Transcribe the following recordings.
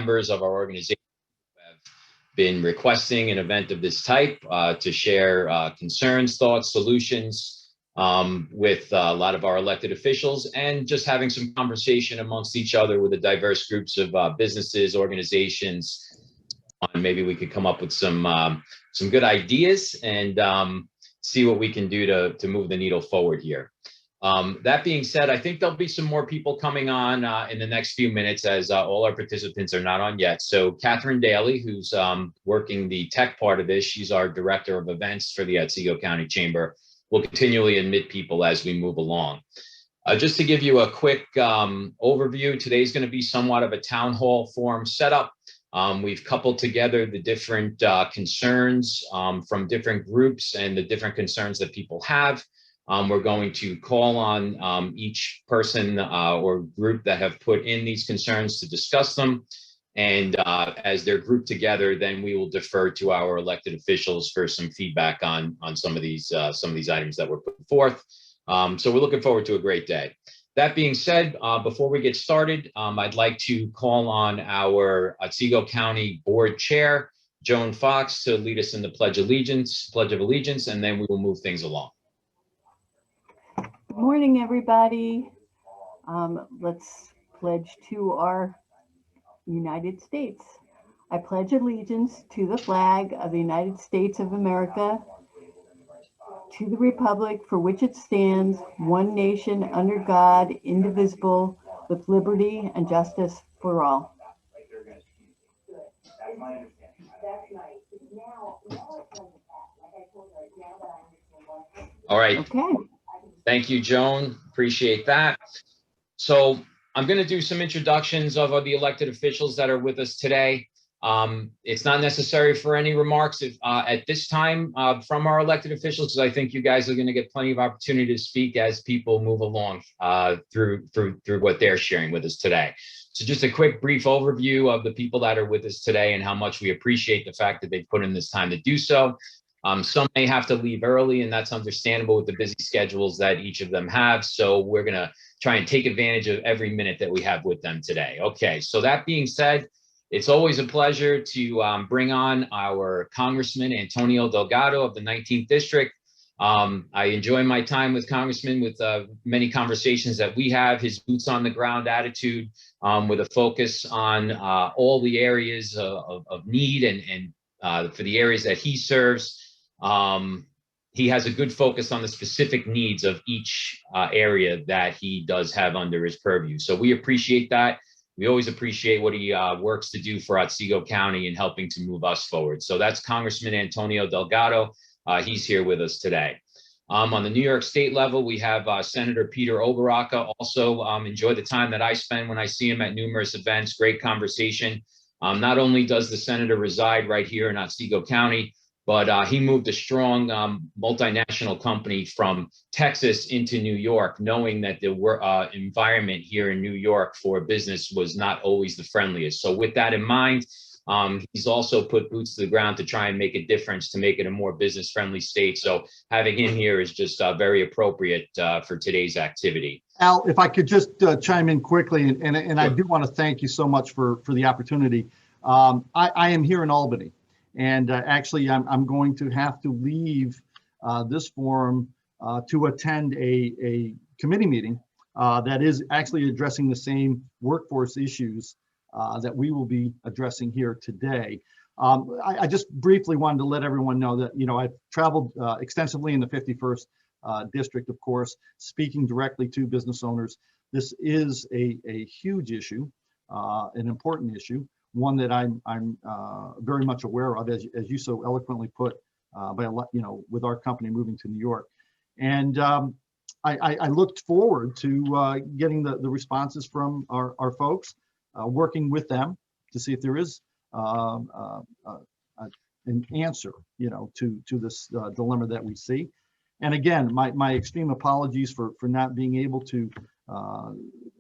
members of our organization have been requesting an event of this type to share concerns, thoughts, solutions with a lot of our elected officials, and just having some conversation amongst each other with the diverse groups of businesses, organizations. And maybe we could come up with some good ideas and see what we can do to move the needle forward here. That being said, I think there'll be some more people coming on in the next few minutes, as all our participants are not on yet. So Catherine Daly, who's working the tech part of this, she's our director of events for the Otsego County Chamber, will continually admit people as we move along. Just to give you a quick overview, today's going to be somewhat of a town hall forum setup. We've coupled together the different concerns from different groups and the different concerns that people have. We're going to call on each person or group that have put in these concerns to discuss them. And as they're grouped together, then we will defer to our elected officials for some feedback on some of these items that were put forth. So we're looking forward to a great day. That being said, before we get started, I'd like to call on our Otsego County Board Chair, Joan Fox, to lead us in the Pledge of Allegiance, and then we will move things along. Good morning, everybody. Let's pledge to our United States. I pledge allegiance to the flag of the United States of America, to the republic for which it stands, one nation under God, indivisible, with liberty and justice for all. All right. Okay. Thank you, Joan. Appreciate that. So I'm going to do some introductions of the elected officials that are with us today. It's not necessary for any remarks at this time from our elected officials, because I think you guys are going to get plenty of opportunity to speak as people move along through what they're sharing with us today. So just a quick brief overview of the people that are with us today and how much we appreciate the fact that they put in this time to do so. Some may have to leave early, and that's understandable with the busy schedules that each of them have. So we're going to try and take advantage of every minute that we have with them today. Okay, so that being said, it's always a pleasure to bring on our Congressman Antonio Delgado of the 19th District. I enjoy my time with Congressman, with many conversations that we have, his boots on the ground attitude, with a focus on all the areas of need and for the areas that he serves. He has a good focus on the specific needs of each area that he does have under his purview. So we appreciate that. We always appreciate what he works to do for Otsego County and helping to move us forward. So that's Congressman Antonio Delgado. He's here with us today. On the New York State level, we have Senator Peter Oberacker. Also enjoy the time that I spend when I see him at numerous events. Great conversation. Not only does the senator reside right here in Otsego County, but he moved a strong multinational company from Texas into New York, knowing that the environment here in New York for business was not always the friendliest. So with that in mind, he's also put boots to the ground to try and make a difference, to make it a more business-friendly state. So having him here is just very appropriate for today's activity. Al, if I could just chime in quickly, and sure. I do want to thank you so much for the opportunity. I am here in Albany. And actually, I'm going to have to leave this forum to attend a committee meeting that is actually addressing the same workforce issues that we will be addressing here today. I just briefly wanted to let everyone know that, I've traveled extensively in the 51st district, of course, speaking directly to business owners. This is a huge issue, an important issue. One that I'm very much aware of, as you so eloquently put, with our company moving to New York, and I looked forward to getting the responses from our folks, working with them to see if there is an answer, to this dilemma that we see. And again, my extreme apologies for not being able to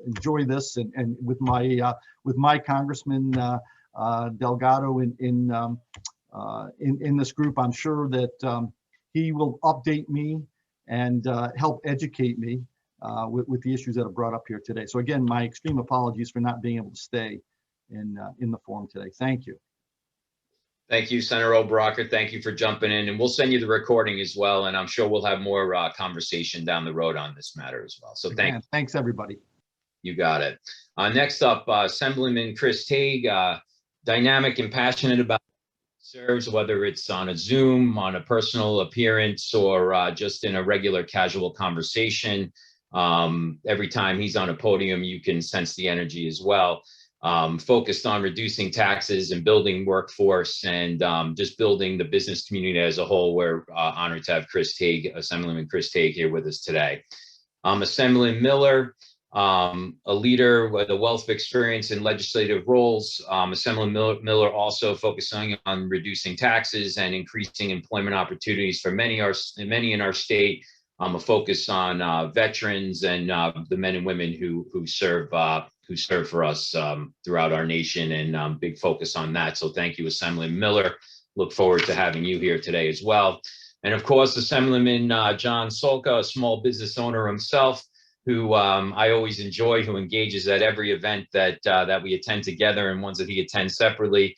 enjoy this, and with my Congressman Delgado in this group. I'm sure that he will update me and help educate me with the issues that are brought up here today. So again, my extreme apologies for not being able to stay in the forum today. Thank you. Thank you, Senator Oberacker. Thank you for jumping in, and we'll send you the recording as well. And I'm sure we'll have more conversation down the road on this matter as well. So Thanks everybody. You got it. Next up, Assemblyman Chris Tague, dynamic and passionate about serves, whether it's on a Zoom, on a personal appearance, or just in a regular casual conversation. Every time he's on a podium, you can sense the energy as well. Focused on reducing taxes and building workforce, and just building the business community as a whole. We're honored to have Chris Tague, Assemblyman Chris Tague, here with us today. Assemblyman Miller, a leader with a wealth of experience in legislative roles. Assemblyman Miller also focusing on reducing taxes and increasing employment opportunities for many in our state. A focus on veterans and the men and women who serve for us throughout our nation, and big focus on that. So thank you, Assemblyman Miller. Look forward to having you here today as well. And of course, Assemblyman John Salka, a small business owner himself, who I always enjoy, who engages at every event that we attend together and ones that he attends separately.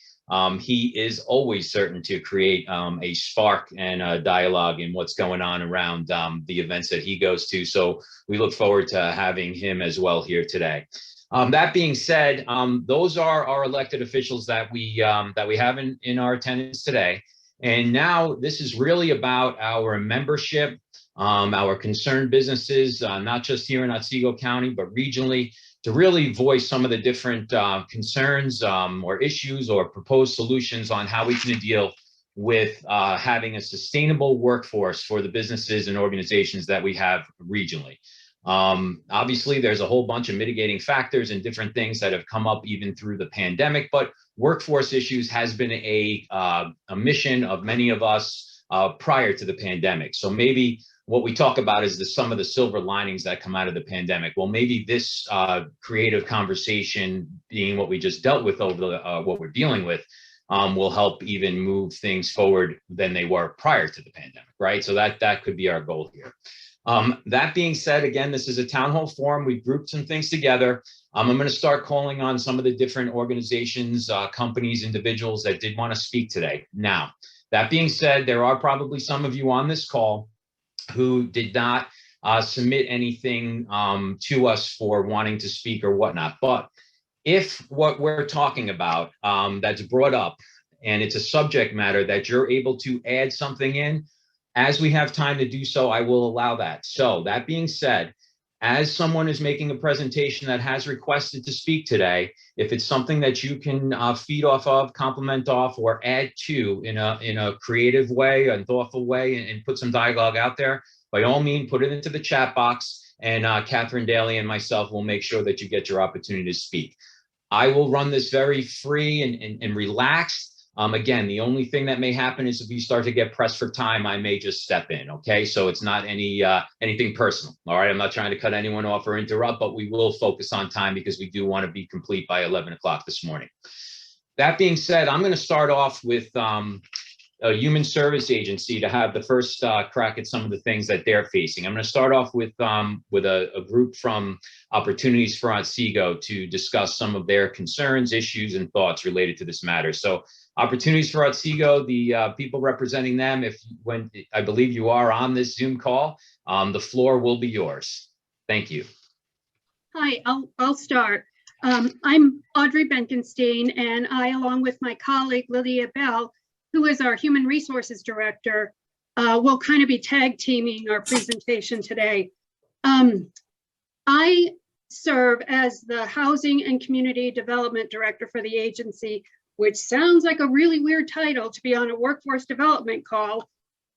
He is always certain to create a spark and a dialogue in what's going on around the events that he goes to. So we look forward to having him as well here today. That being said, those are our elected officials that we have in our attendance today. And now this is really about our membership, our concerned businesses, not just here in Otsego County, but regionally, to really voice some of the different concerns or issues or proposed solutions on how we can deal with having a sustainable workforce for the businesses and organizations that we have regionally. Obviously, there's a whole bunch of mitigating factors and different things that have come up even through the pandemic, but workforce issues has been a mission of many of us prior to the pandemic. So maybe what we talk about is some of the silver linings that come out of the pandemic. Well, maybe this creative conversation, being what we just dealt with over what we're dealing with, will help even move things forward than they were prior to the pandemic, right? So that could be our goal here. That being said, again, this is a town hall forum. We grouped some things together. I'm going to start calling on some of the different organizations, companies, individuals that did want to speak today. Now, that being said, there are probably some of you on this call who did not submit anything to us for wanting to speak or whatnot. But if what we're talking about that's brought up and it's a subject matter that you're able to add something in, as we have time to do so, I will allow that. So that being said, as someone is making a presentation that has requested to speak today, if it's something that you can feed off of, compliment off, or add to in a creative way and thoughtful way, and put some dialogue out there, by all means, put it into the chat box, and Catherine Daly and myself will make sure that you get your opportunity to speak. I will run this very free and relaxed. Again, the only thing that may happen is if you start to get pressed for time, I may just step in. Okay, so it's not anything personal. All right, I'm not trying to cut anyone off or interrupt, but we will focus on time because we do want to be complete by 11 o'clock this morning. That being said, I'm going to start off with a human service agency to have the first crack at some of the things that they're facing. I'm going to start off with a group from Opportunities for Otsego to discuss some of their concerns, issues, and thoughts related to this matter. So Opportunities for Otsego, the people representing them, when I believe you are on this Zoom call, the floor will be yours. Thank you. Hi, I'll start. I'm Audrey Benkenstein, and I, along with my colleague Lydia Bell, who is our Human Resources Director, will kind of be tag teaming our presentation today. I serve as the Housing and Community Development Director for the agency, which sounds like a really weird title to be on a workforce development call,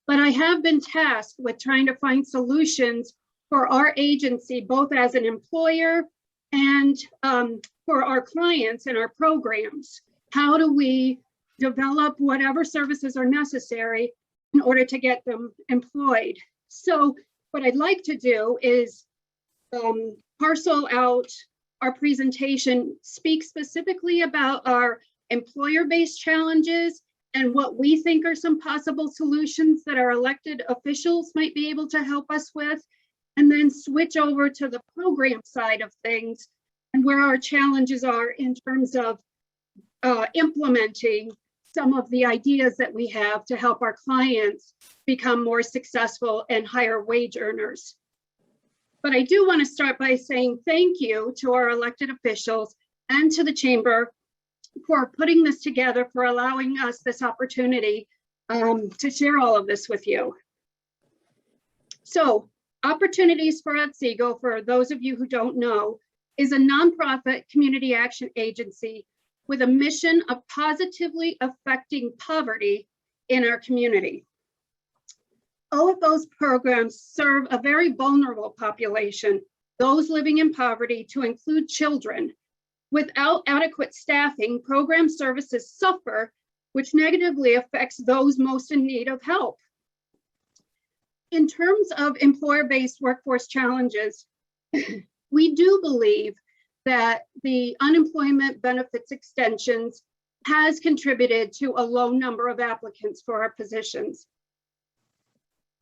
but I have been tasked with trying to find solutions for our agency, both as an employer and for our clients and our programs. How do we develop whatever services are necessary in order to get them employed? So what I'd like to do is parcel out our presentation, speak specifically about our employer-based challenges and what we think are some possible solutions that our elected officials might be able to help us with, and then switch over to the program side of things and where our challenges are in terms of implementing some of the ideas that we have to help our clients become more successful and higher wage earners. But I do want to start by saying thank you to our elected officials and to the chamber for putting this together, for allowing us this opportunity to share all of this with you. So, Opportunities for Otsego, for those of you who don't know, is a nonprofit community action agency with a mission of positively affecting poverty in our community. OFO's programs serve a very vulnerable population, those living in poverty, to include children. Without adequate staffing, program services suffer, which negatively affects those most in need of help. In terms of employer-based workforce challenges, we do believe that the unemployment benefits extensions has contributed to a low number of applicants for our positions.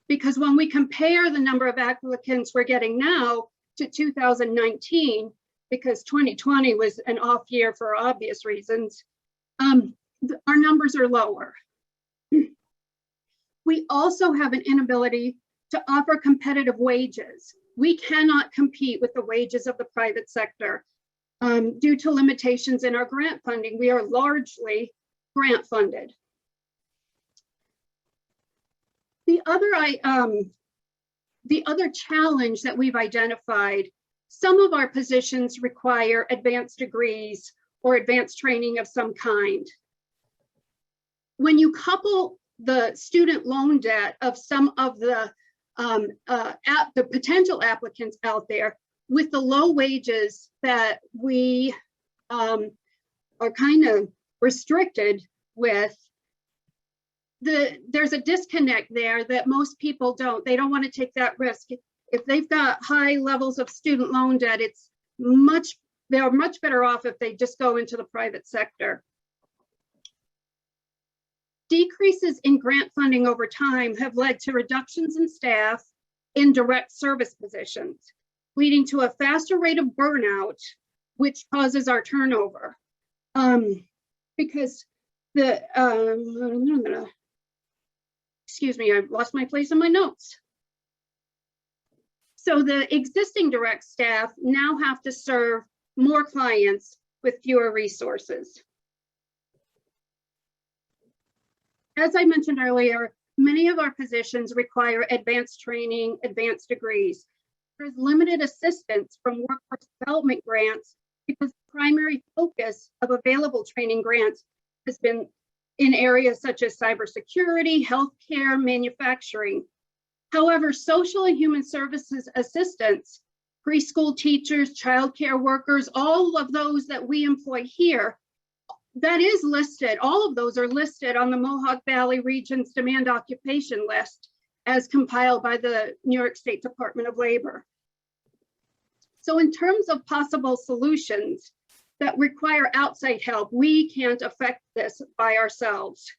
Because when we compare the number of applicants we're getting now to 2019, because 2020 was an off year for obvious reasons, our numbers are lower. We also have an inability to offer competitive wages. We cannot compete with the wages of the private sector due to limitations in our grant funding. We are largely grant funded. The other challenge that we've identified, some of our positions require advanced degrees or advanced training of some kind. When you couple the student loan debt of some of the potential applicants out there with the low wages that we are kind of restricted with, there's a disconnect there that most people don't. They don't want to take that risk. If they've got high levels of student loan debt, they're much better off if they just go into the private sector. Decreases in grant funding over time have led to reductions in staff in direct service positions, leading to a faster rate of burnout, which causes our turnover. Because excuse me, I've lost my place in my notes. So the existing direct staff now have to serve more clients with fewer resources. As I mentioned earlier, many of our positions require advanced training, advanced degrees. There's limited assistance from workforce development grants because the primary focus of available training grants has been in areas such as cybersecurity, healthcare, manufacturing. However, social and human services assistants, preschool teachers, childcare workers, all of those that we employ here, that is listed, all of those are listed on the Mohawk Valley Region's demand occupation list as compiled by the New York State Department of Labor. So in terms of possible solutions that require outside help, we can't affect this by ourselves.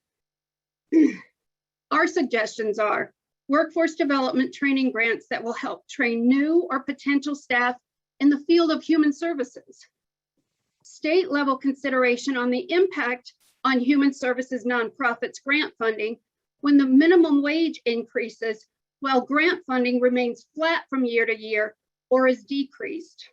Our suggestions are workforce development training grants that will help train new or potential staff in the field of human services. State level consideration on the impact on human services nonprofits grant funding when the minimum wage increases while grant funding remains flat from year to year or is decreased.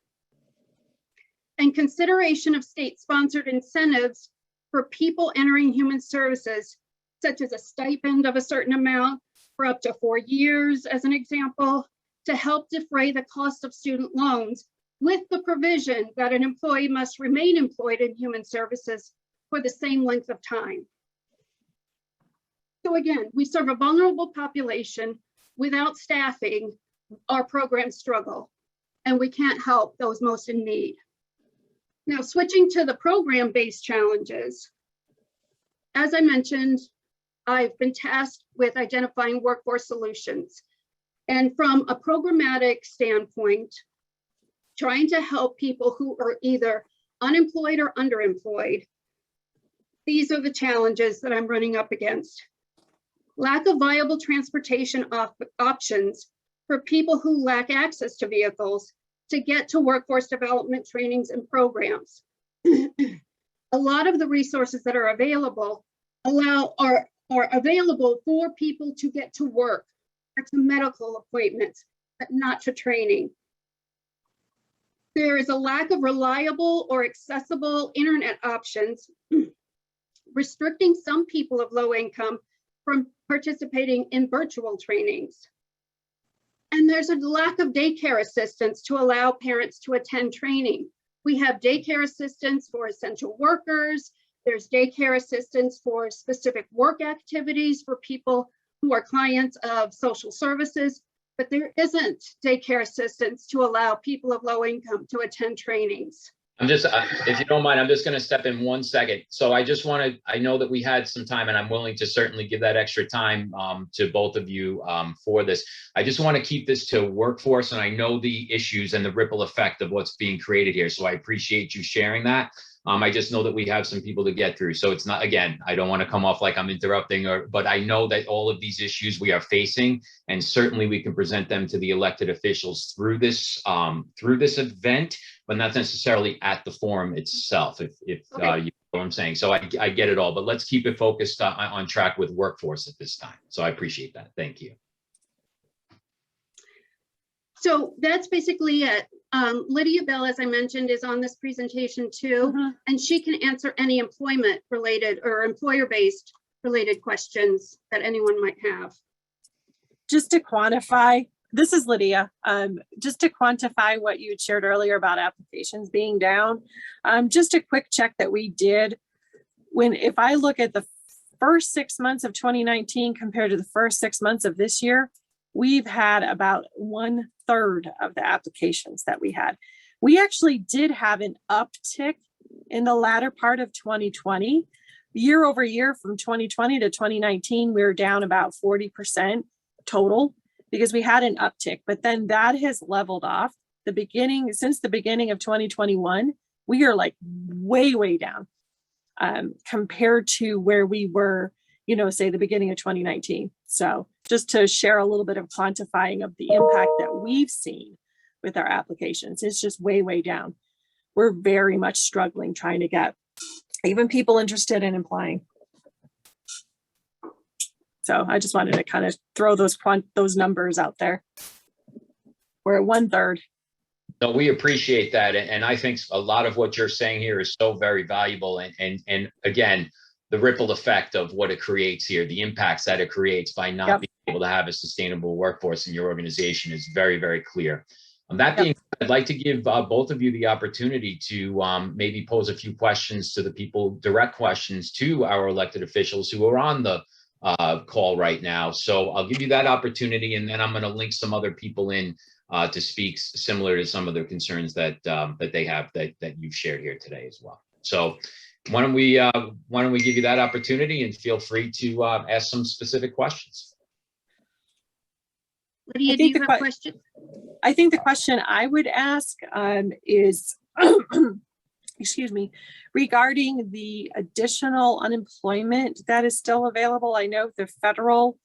And consideration of state-sponsored incentives for people entering human services, such as a stipend of a certain amount for up to 4 years, as an example, to help defray the cost of student loans, with the provision that an employee must remain employed in human services for the same length of time. So again, we serve a vulnerable population. Without staffing, our programs struggle, and we can't help those most in need. Now, switching to the program-based challenges, as I mentioned, I've been tasked with identifying workforce solutions. And from a programmatic standpoint, trying to help people who are either unemployed or underemployed, these are the challenges that I'm running up against. Lack of viable transportation options for people who lack access to vehicles to get to workforce development trainings and programs. a lot of the resources that are available are available for people to get to work or to medical appointments, but not to training. There is a lack of reliable or accessible internet options, restricting some people of low income from participating in virtual trainings. And there's a lack of daycare assistance to allow parents to attend training. We have daycare assistance for essential workers. There's daycare assistance for specific work activities for people who are clients of social services, but there isn't daycare assistance to allow people of low income to attend trainings. I'm just, if you don't mind, I'm just going to step in 1 second. So I just want to, I know that we had some time and I'm willing to certainly give that extra time to both of you for this. I just want to keep this to workforce, and I know the issues and the ripple effect of what's being created here. So I appreciate you sharing that. I just know that we have some people to get through. So it's not, again, I don't want to come off like I'm interrupting, but I know that all of these issues we are facing, and certainly we can present them to the elected officials through this event, but not necessarily at the forum itself, if Okay. you know what I'm saying. So I get it all, but let's keep it focused on track with workforce at this time. So I appreciate that. Thank you. So that's basically it. Lydia Bell, as I mentioned, is on this presentation too, and she can answer any employment related or employer-based related questions that anyone might have. Just to quantify, this is Lydia, just to quantify what you had shared earlier about applications being down, just a quick check that we did. If I look at the first 6 months of 2019 compared to the first 6 months of this year, we've had about 1/3 of the applications that we had. We actually did have an uptick in the latter part of 2020. Year over year from 2020 to 2019, we were down about 40% total because we had an uptick, but then that has leveled off. Since the beginning of 2021, we are like way down compared to where we were, say the beginning of 2019. So just to share a little bit of quantifying of the impact that we've seen with our applications, it's just way down. We're very much struggling trying to get even people interested in applying. So I just wanted to kind of throw those numbers out there. We're at 1/3. No, we appreciate that. And I think a lot of what you're saying here is so very valuable. And again, the ripple effect of what it creates here, the impacts that it creates by not being able to have a sustainable workforce in your organization is very clear. That being said, I'd like to give both of you the opportunity to maybe pose a few questions to the people, direct questions to our elected officials who are on the call right now. So I'll give you that opportunity, and then I'm going to link some other people in to speak similar to some of the concerns that they have that you've shared here today as well. So why don't we give you that opportunity, and feel free to ask some specific questions. Lydia, do you have a question? I think the question I would ask is, excuse me, regarding the additional unemployment that is still available. I know the federal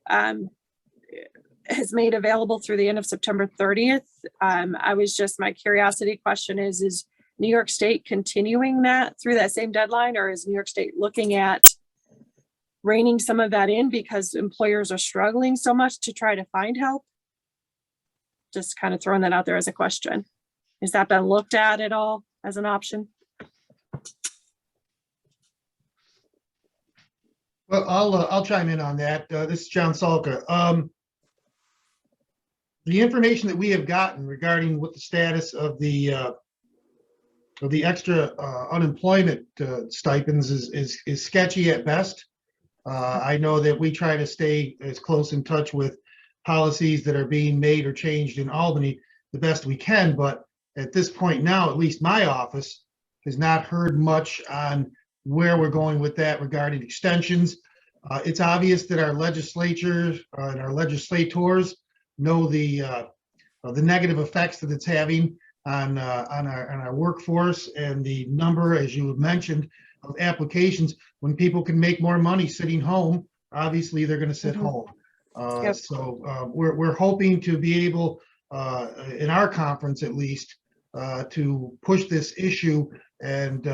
has made available through the end of September 30th. My curiosity question is New York State continuing that through that same deadline, or is New York State looking at reining some of that in because employers are struggling so much to try to find help? Just kind of throwing that out there as a question. Has that been looked at all as an option? Well, I'll chime in on that. This is John Salka. The information that we have gotten regarding what the status of the extra unemployment stipends is sketchy at best. I know that we try to stay as close in touch with policies that are being made or changed in Albany the best we can, but at this point now, at least my office has not heard much on where we're going with that regarding extensions. It's obvious that our legislatures and our legislators know the negative effects that it's having on our workforce, and the number, as you mentioned, of applications. When people can make more money sitting home, obviously they're going to sit home. So we're hoping to be able, in our conference at least, to push this issue and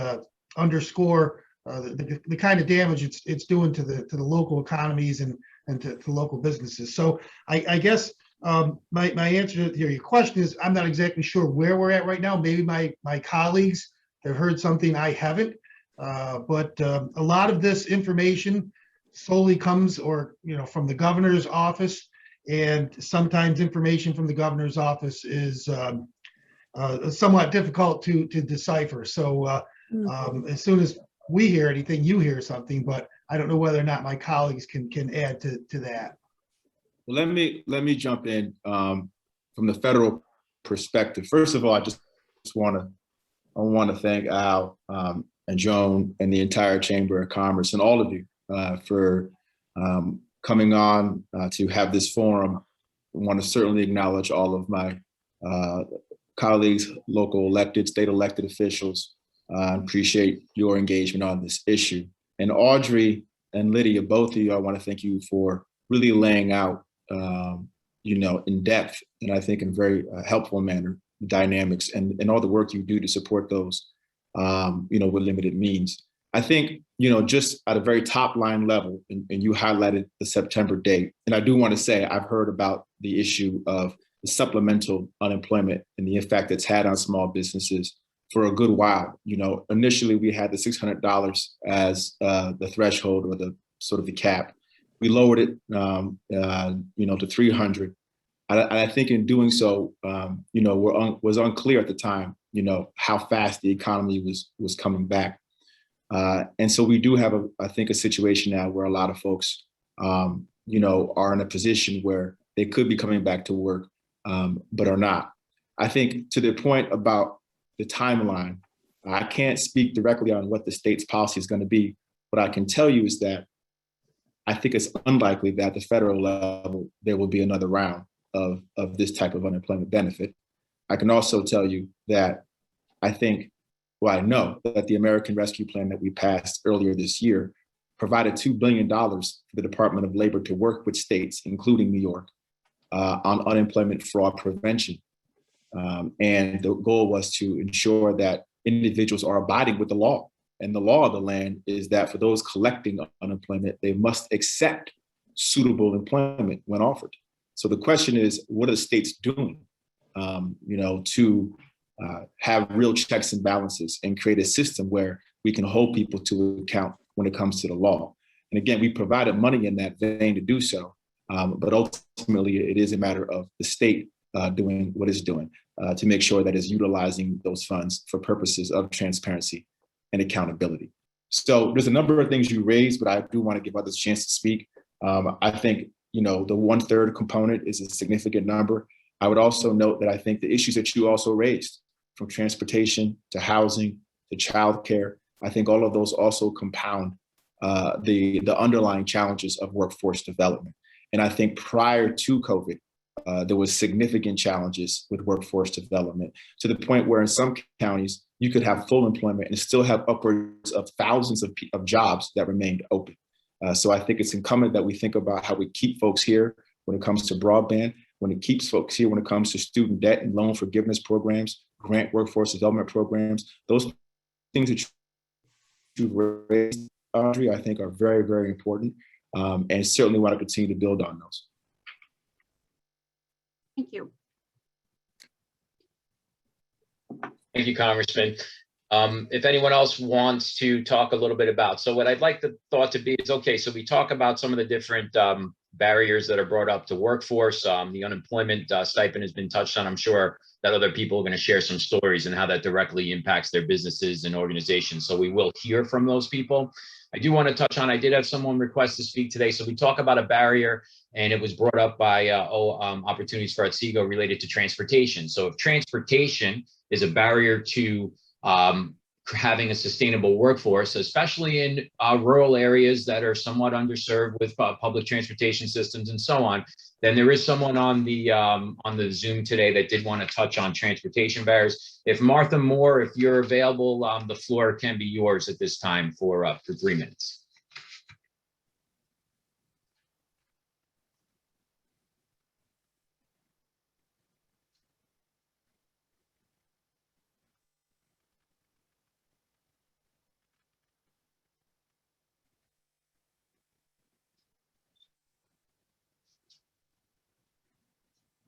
underscore the kind of damage it's doing to the local economies and to local businesses. So I guess my answer to your question is I'm not exactly sure where we're at right now. Maybe my colleagues have heard something I haven't, but a lot of this information solely comes from the governor's office, and sometimes information from the governor's office is somewhat difficult to decipher. So as soon as we hear anything, you hear something, but I don't know whether or not my colleagues can add to that. Well, let me jump in from the federal perspective. First of all, I want to thank Al and Joan and the entire Chamber of Commerce and all of you for coming on to have this forum. I want to certainly acknowledge all of my colleagues, local elected, state elected officials. Appreciate your engagement on this issue. And Audrey and Lydia, both of you, I want to thank you for really laying out, in depth, and I think in a very helpful manner, the dynamics and all the work you do to support those, with limited means. I think, just at a very top line level, and you highlighted the September date, and I do want to say I've heard about the issue of the supplemental unemployment and the effect it's had on small businesses for a good while. Initially we had the $600 as the threshold or the sort of the cap. We lowered it, to 300. I think in doing so, was unclear at the time, how fast the economy was coming back. And so we do have, I think, a situation now where a lot of folks, are in a position where they could be coming back to work, but are not. I think to the point about the timeline, I can't speak directly on what the state's policy is going to be. What I can tell you is that I think it's unlikely that at the federal level, there will be another round of this type of unemployment benefit. I can also tell you that I know that the American Rescue Plan that we passed earlier this year provided $2 billion for the Department of Labor to work with states, including New York, on unemployment fraud prevention. And the goal was to ensure that individuals are abiding with the law. And the law of the land is that for those collecting unemployment, they must accept suitable employment when offered. So the question is, what are the states doing, to have real checks and balances and create a system where we can hold people to account when it comes to the law? And again, we provided money in that vein to do so, but ultimately it is a matter of the state doing what it's doing to make sure that it's utilizing those funds for purposes of transparency and accountability. So there's a number of things you raised, but I do want to give others a chance to speak. I think, the 1/3 component is a significant number. I would also note that I think the issues that you also raised, from transportation to housing to childcare, I think all of those also compound the underlying challenges of workforce development. And I think prior to COVID, there was significant challenges with workforce development, to the point where in some counties, you could have full employment and still have upwards of thousands of jobs that remained open. So I think it's incumbent that we think about how we keep folks here when it comes to broadband, when it keeps folks here when it comes to student debt and loan forgiveness programs, grant workforce development programs. Those things that you've raised, Audrey, I think are very, very important, and certainly want to continue to build on those. Thank you. Thank you, Congressman. If anyone else wants to talk a little bit about, so what I'd like the thought to be is, okay, so we talk about some of the different barriers that are brought up to workforce. The unemployment stipend has been touched on. I'm sure that other people are going to share some stories and how that directly impacts their businesses and organizations. So we will hear from those people. I do want to touch on, I did have someone request to speak today. So we talk about a barrier, and it was brought up by Opportunities for Otsego related to transportation. So if transportation is a barrier to having a sustainable workforce, especially in rural areas that are somewhat underserved with public transportation systems and so on, then there is someone on the Zoom today that did want to touch on transportation barriers. If Martha Moore, if you're available, the floor can be yours at this time for 3 minutes.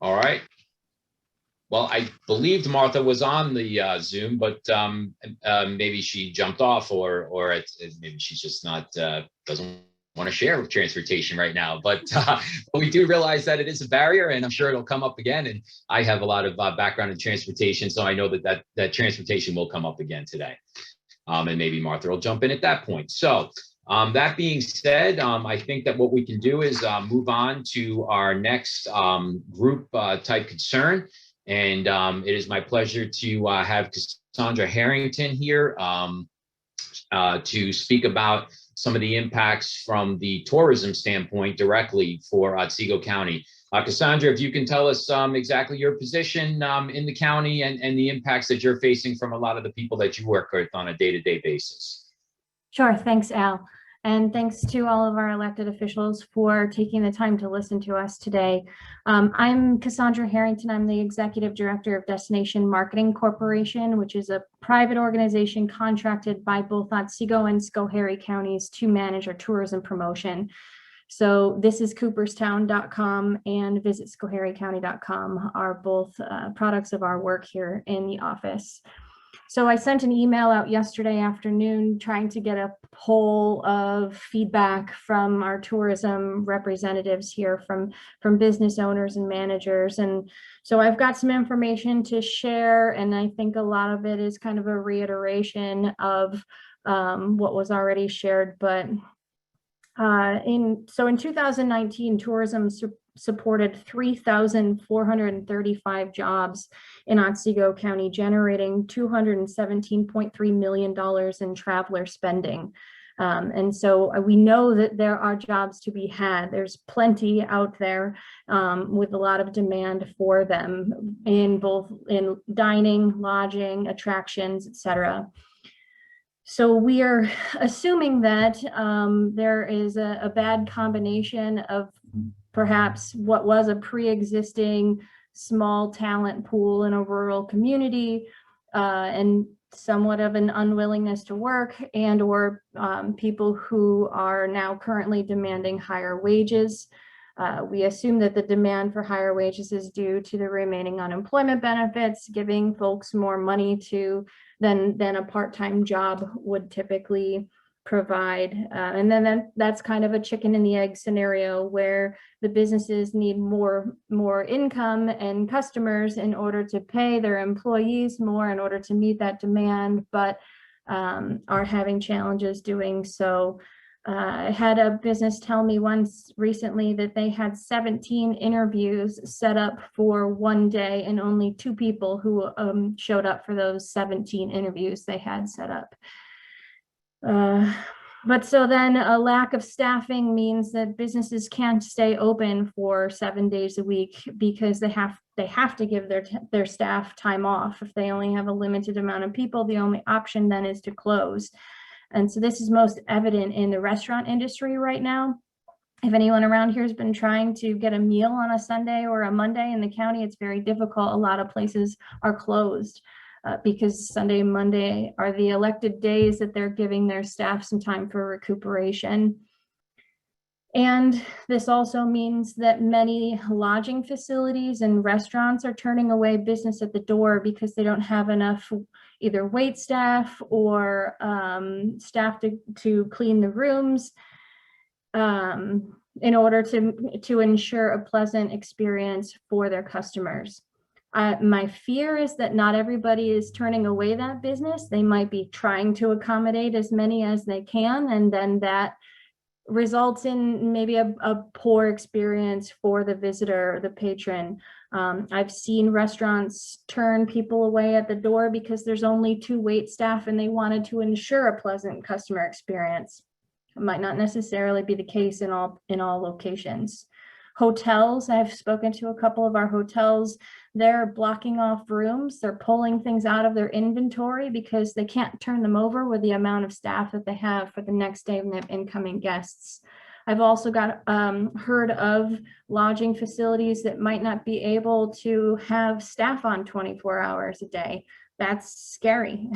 All right. Well, I believed Martha was on the Zoom, but maybe she jumped off, or maybe she's just not doesn't want to share with transportation right now. But we do realize that it is a barrier, and I'm sure it'll come up again. And I have a lot of background in transportation, so I know that transportation will come up again today. And maybe Martha will jump in at that point. So that being said, I think that what we can do is move on to our next group type concern. And it is my pleasure to have Cassandra Harrington here to speak about some of the impacts from the tourism standpoint directly for Otsego County. Cassandra, if you can tell us exactly your position in the county and the impacts that you're facing from a lot of the people that you work with on a day-to-day basis. Sure, thanks, Al. And thanks to all of our elected officials for taking the time to listen to us today. I'm Cassandra Harrington. I'm the Executive Director of Destination Marketing Corporation, which is a private organization contracted by both Otsego and Schoharie counties to manage our tourism promotion. So this is Cooperstown.com and visitschohariecounty.com are both products of our work here in the office. So I sent an email out yesterday afternoon trying to get a poll of feedback from our tourism representatives here, from business owners and managers. And so I've got some information to share, and I think a lot of it is kind of a reiteration of what was already shared. But in 2019, tourism supported 3,435 jobs in Otsego County, generating $217.3 million in traveler spending. And so we know that there are jobs to be had. There's plenty out there with a lot of demand for them in both in dining, lodging, attractions, etc. So we are assuming that there is a bad combination of perhaps what was a pre-existing small talent pool in a rural community and somewhat of an unwillingness to work, and or people who are now currently demanding higher wages. We assume that the demand for higher wages is due to the remaining unemployment benefits, giving folks more money than a part-time job would typically provide. And then that's kind of a chicken and the egg scenario where the businesses need more income and customers in order to pay their employees more in order to meet that demand, but are having challenges doing so. I had a business tell me once recently that they had 17 interviews set up for one day and only 2 people who showed up for those 17 interviews they had set up. But so then a lack of staffing means that businesses can't stay open for 7 days a week because they have to give their staff time off. If they only have a limited amount of people, the only option then is to close. And so this is most evident in the restaurant industry right now. If anyone around here has been trying to get a meal on a Sunday or a Monday in the county, it's very difficult. A lot of places are closed. Because Sunday and Monday are the elected days that they're giving their staff some time for recuperation. And this also means that many lodging facilities and restaurants are turning away business at the door because they don't have enough either wait staff or staff to clean the rooms in order to ensure a pleasant experience for their customers. My fear is that not everybody is turning away that business. They might be trying to accommodate as many as they can, and then that results in maybe a poor experience for the visitor or the patron. I've seen restaurants turn people away at the door because there's only 2 wait staff and they wanted to ensure a pleasant customer experience. It might not necessarily be the case in all locations. Hotels, I've spoken to a couple of our hotels. They're blocking off rooms. They're pulling things out of their inventory because they can't turn them over with the amount of staff that they have for the next day when they have incoming guests. I've also heard of lodging facilities that might not be able to have staff on 24 hours a day. That's scary.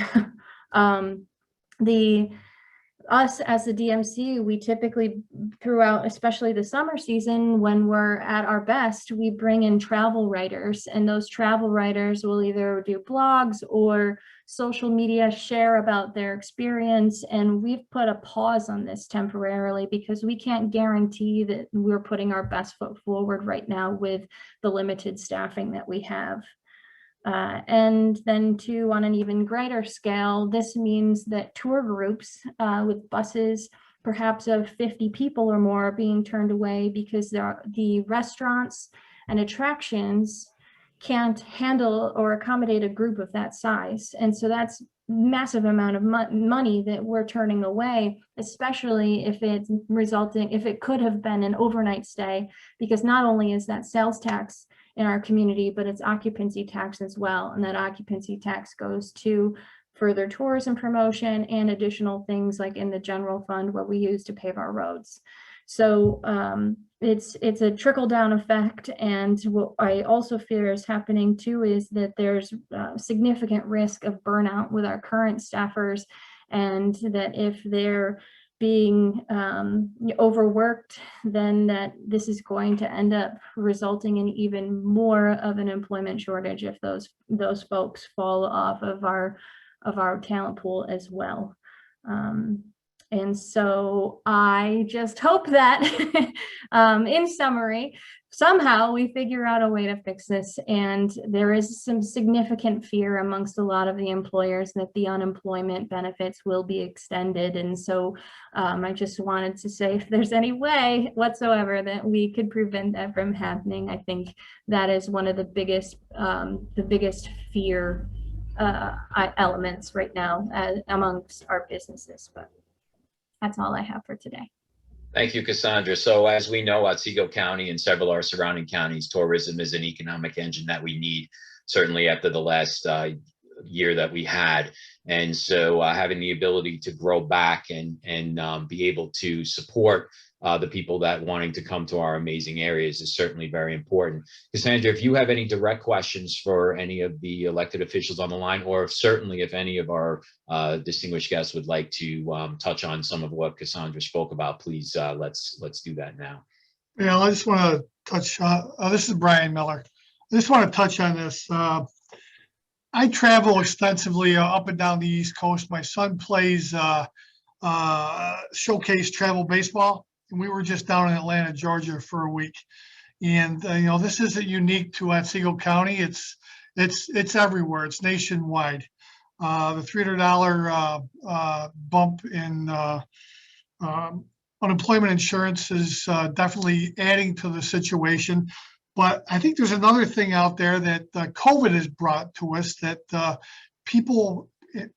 us as the DMC, we typically throughout, especially the summer season, when we're at our best, we bring in travel writers, and those travel writers will either do blogs or social media, share about their experience. And we've put a pause on this temporarily because we can't guarantee that we're putting our best foot forward right now with the limited staffing that we have. And then too, on an even greater scale, this means that tour groups with buses, perhaps of 50 people or more, are being turned away because the restaurants and attractions can't handle or accommodate a group of that size. And so that's massive amount of money that we're turning away, especially if it's resulting, if it could have been an overnight stay, because not only is that sales tax in our community, but it's occupancy tax as well. And that occupancy tax goes to further tourism promotion and additional things like in the general fund where we use to pave our roads. So it's a trickle down effect. And what I also fear is happening too is that there's significant risk of burnout with our current staffers, and that if they're being overworked, then that this is going to end up resulting in even more of an employment shortage if those folks fall off of our talent pool as well. And so I just hope that in summary, somehow we figure out a way to fix this. And there is some significant fear amongst a lot of the employers that the unemployment benefits will be extended. And so I just wanted to say, if there's any way whatsoever that we could prevent that from happening, I think that is one of the biggest fear elements right now amongst our businesses. But that's all I have for today. Thank you, Cassandra. So as we know, Otsego County and several of our surrounding counties, tourism is an economic engine that we need, certainly after the last year that we had. And so having the ability to grow back and be able to support the people that wanting to come to our amazing areas is certainly very important. Cassandra, if you have any direct questions for any of the elected officials on the line, or if any of our distinguished guests would like to touch on some of what Cassandra spoke about, please let's do that now. Yeah, I just want to touch. This is Brian Miller. I just want to touch on this. I travel extensively up and down the East Coast. My son plays showcase travel baseball, and we were just down in Atlanta, Georgia for a week. And this isn't unique to Otsego County. It's everywhere. It's nationwide. The $300 bump in unemployment insurance is definitely adding to the situation. But I think there's another thing out there that COVID has brought to us, that people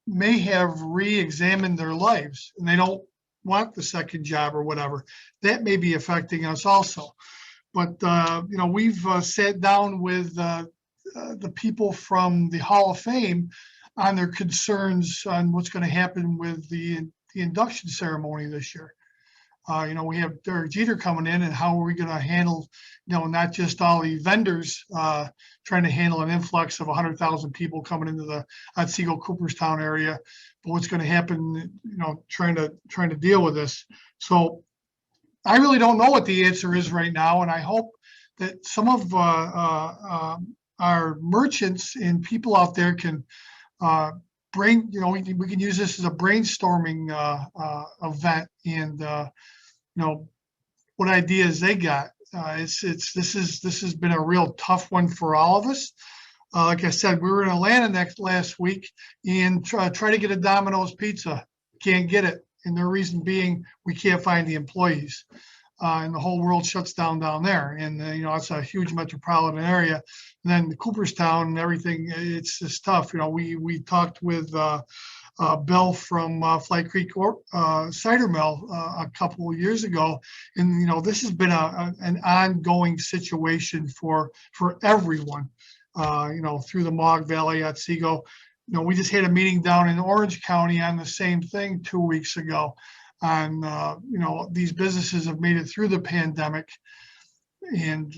may have re-examined their lives and they don't want the second job or whatever. That may be affecting us also. But we've sat down with the people from the Hall of Fame on their concerns on what's going to happen with the induction ceremony this year. We have Derek Jeter coming in, and how are we going to handle, not just all the vendors trying to handle an influx of 100,000 people coming into the Otsego Cooperstown area, but what's going to happen, trying to deal with this. So I really don't know what the answer is right now, and I hope that some of our merchants and people out there can bring, we can use this as a brainstorming event, and what ideas they got. This has been a real tough one for all of us. Like I said, we were in Atlanta last week and try to get a Domino's pizza. Can't get it. And the reason being, we can't find the employees. And the whole world shuts down there. And, it's a huge metropolitan area. And then Cooperstown and everything, it's just tough. We talked with Bill from Flight Creek Cider Mill a couple of years ago. And, this has been an ongoing situation for everyone, through the Mogg Valley, Otsego. We just had a meeting down in Orange County on the same thing 2 weeks ago. And, these businesses have made it through the pandemic, and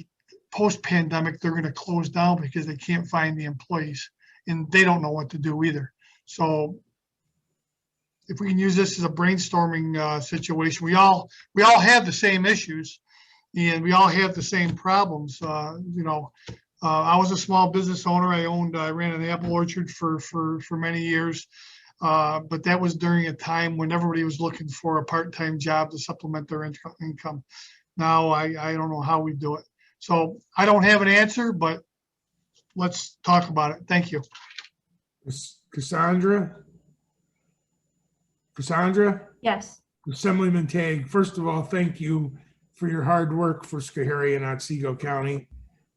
post-pandemic, they're going to close down because they can't find the employees, and they don't know what to do either. So if we can use this as a brainstorming situation, we all have the same issues, and we all have the same problems. I was a small business owner. I ran an apple orchard for many years. But that was during a time when everybody was looking for a part-time job to supplement their income. Now I don't know how we do it. So I don't have an answer, but let's talk about it. Thank you. Cassandra? Yes. Assemblyman Tague, first of all, thank you for your hard work for Schoharie and Otsego County.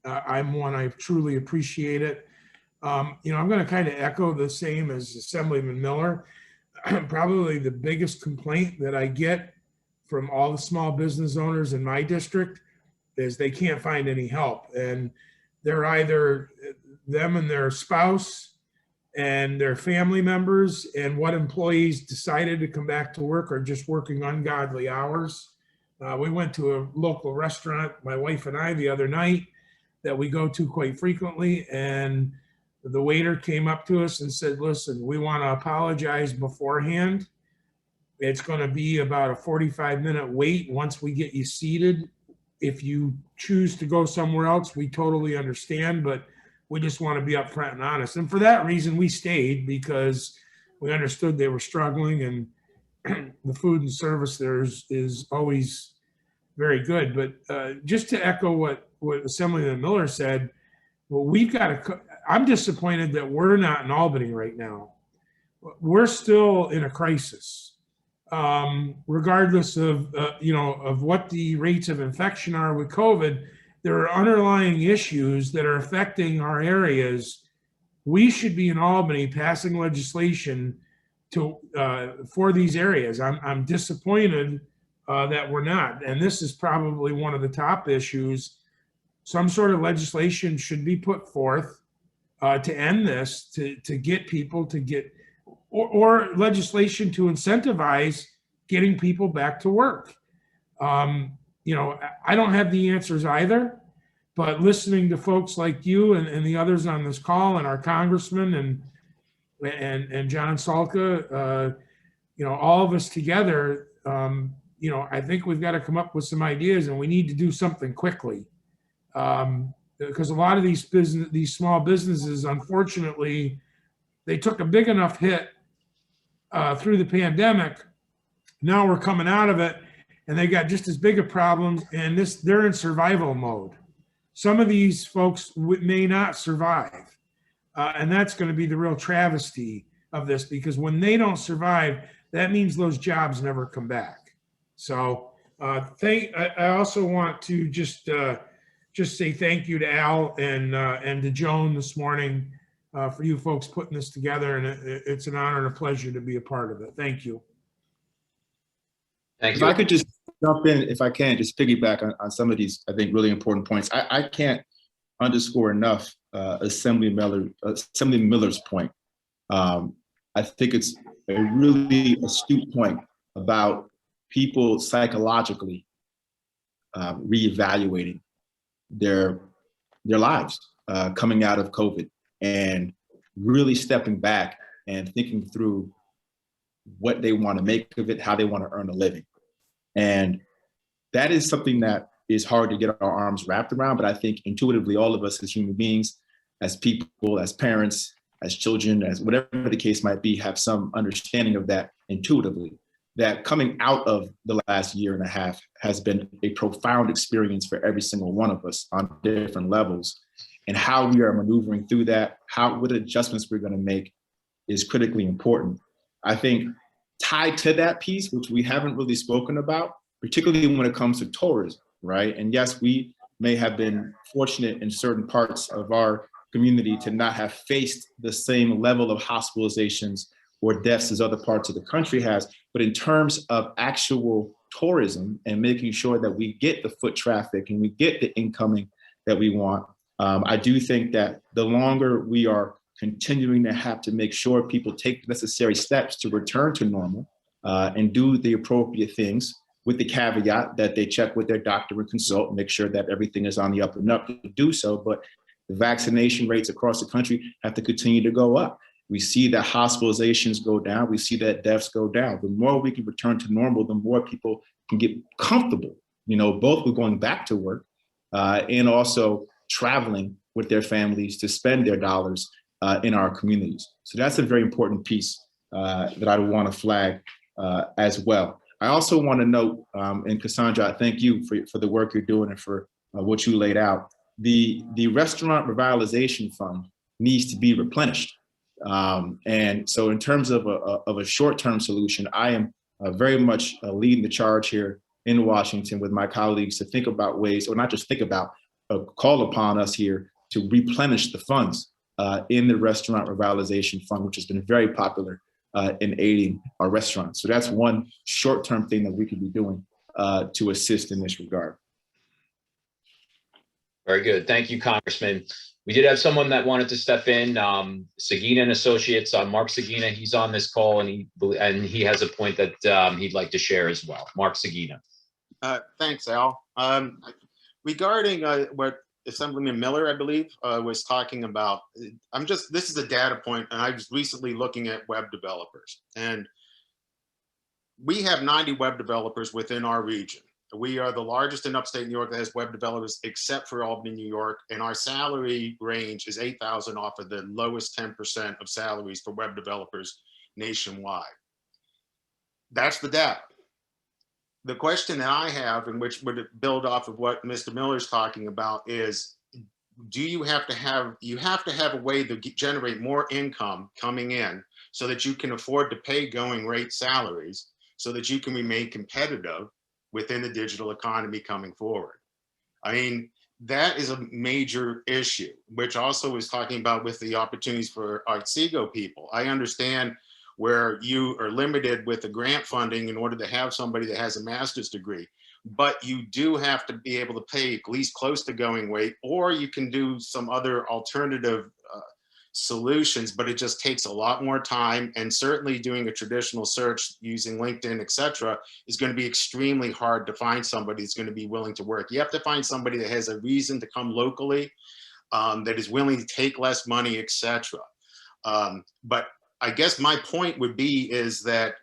I truly appreciate it. I'm going to kind of echo the same as Assemblyman Miller. Probably the biggest complaint that I get from all the small business owners in my district is they can't find any help. And they're either them and their spouse and their family members and what employees decided to come back to work are just working ungodly hours. We went to a local restaurant, my wife and I, the other night that we go to quite frequently, and the waiter came up to us and said, listen, we want to apologize beforehand. It's going to be about a 45-minute wait once we get you seated. If you choose to go somewhere else, we totally understand, but we just want to be upfront and honest. And for that reason, we stayed because we understood they were struggling, and the food and service there is always very good. But just to echo what Assemblyman Miller said, well, I'm disappointed that we're not in Albany right now. We're still in a crisis, regardless of what the rates of infection are with COVID. There are underlying issues that are affecting our areas. We should be in Albany passing legislation for these areas. I'm disappointed that we're not, and this is probably one of the top issues. Some sort of legislation should be put forth to end this, to get people to get, or legislation to incentivize getting people back to work. I don't have the answers either, but listening to folks like you and the others on this call, and our congressman and John Salka, all of us together, I think we've got to come up with some ideas, and we need to do something quickly. Because a lot of these small businesses, unfortunately, they took a big enough hit through the pandemic. Now we're coming out of it, and they got just as big of problems, and they're in survival mode. Some of these folks may not survive, and that's going to be the real travesty of this, because when they don't survive, that means those jobs never come back. So I also want to just say thank you to Al and to Joan this morning for you folks putting this together, and it's an honor and a pleasure to be a part of it. Thank you. Thank If you. I could just jump in, if I can, just piggyback on some of these, I think, really important points. I can't underscore enough Assemblyman Miller's point. I think it's a really astute point about people psychologically reevaluating their lives coming out of COVID, and really stepping back and thinking through what they want to make of it, how they want to earn a living. And that is something that is hard to get our arms wrapped around, but I think intuitively all of us as human beings, as people, as parents, as children, as whatever the case might be, have some understanding of that intuitively. That coming out of the last year and a half has been a profound experience for every single one of us on different levels. And how we are maneuvering through that, what adjustments we're going to make is critically important. I think tied to that piece, which we haven't really spoken about, particularly when it comes to tourism, right? And yes, we may have been fortunate in certain parts of our community to not have faced the same level of hospitalizations or deaths as other parts of the country has. But in terms of actual tourism and making sure that we get the foot traffic and we get the incoming that we want, I do think that the longer we are continuing to have to make sure people take the necessary steps to return to normal and do the appropriate things, with the caveat that they check with their doctor and consult, make sure that everything is on the up and up to do so. But the vaccination rates across the country have to continue to go up. We see that hospitalizations go down. We see that deaths go down. The more we can return to normal, the more people can get comfortable, both with going back to work and also traveling with their families to spend their dollars in our communities. So that's a very important piece that I want to flag as well. I also want to note, and Cassandra, I thank you for the work you're doing and for what you laid out. The Restaurant Revitalization Fund needs to be replenished. And so in terms of a short-term solution, I am very much leading the charge here in Washington with my colleagues to think about ways, or not just think about, call upon us here to replenish the funds in the Restaurant Revitalization Fund, which has been very popular in aiding our restaurants. So that's one short-term thing that we could be doing to assist in this regard. Very good. Thank you, Congressman. We did have someone that wanted to step in, Sagina and Associates, Mark Sagina. He's on this call, and he has a point that he'd like to share as well. Mark Sagina. Thanks, Al. Regarding what Assemblyman Miller, I believe, was talking about, this is a data point, and I was recently looking at web developers, and we have 90 web developers within our region. We are the largest in upstate New York that has web developers, except for Albany, New York, and our salary range is $8,000 off of the lowest 10% of salaries for web developers nationwide. That's the data. The question that I have, and which would build off of what Mr. Miller's talking about, is you have to have a way to generate more income coming in so that you can afford to pay going rate salaries so that you can remain competitive within the digital economy coming forward. I mean, that is a major issue, which also is talking about with the opportunities for Otsego people. I understand where you are limited with the grant funding in order to have somebody that has a master's degree, but you do have to be able to pay at least close to going rate, or you can do some other alternative solutions, but it just takes a lot more time, and certainly doing a traditional search using LinkedIn, etc., is going to be extremely hard to find somebody that's going to be willing to work. You have to find somebody that has a reason to come locally, that is willing to take less money, etc. But I guess my point would be is that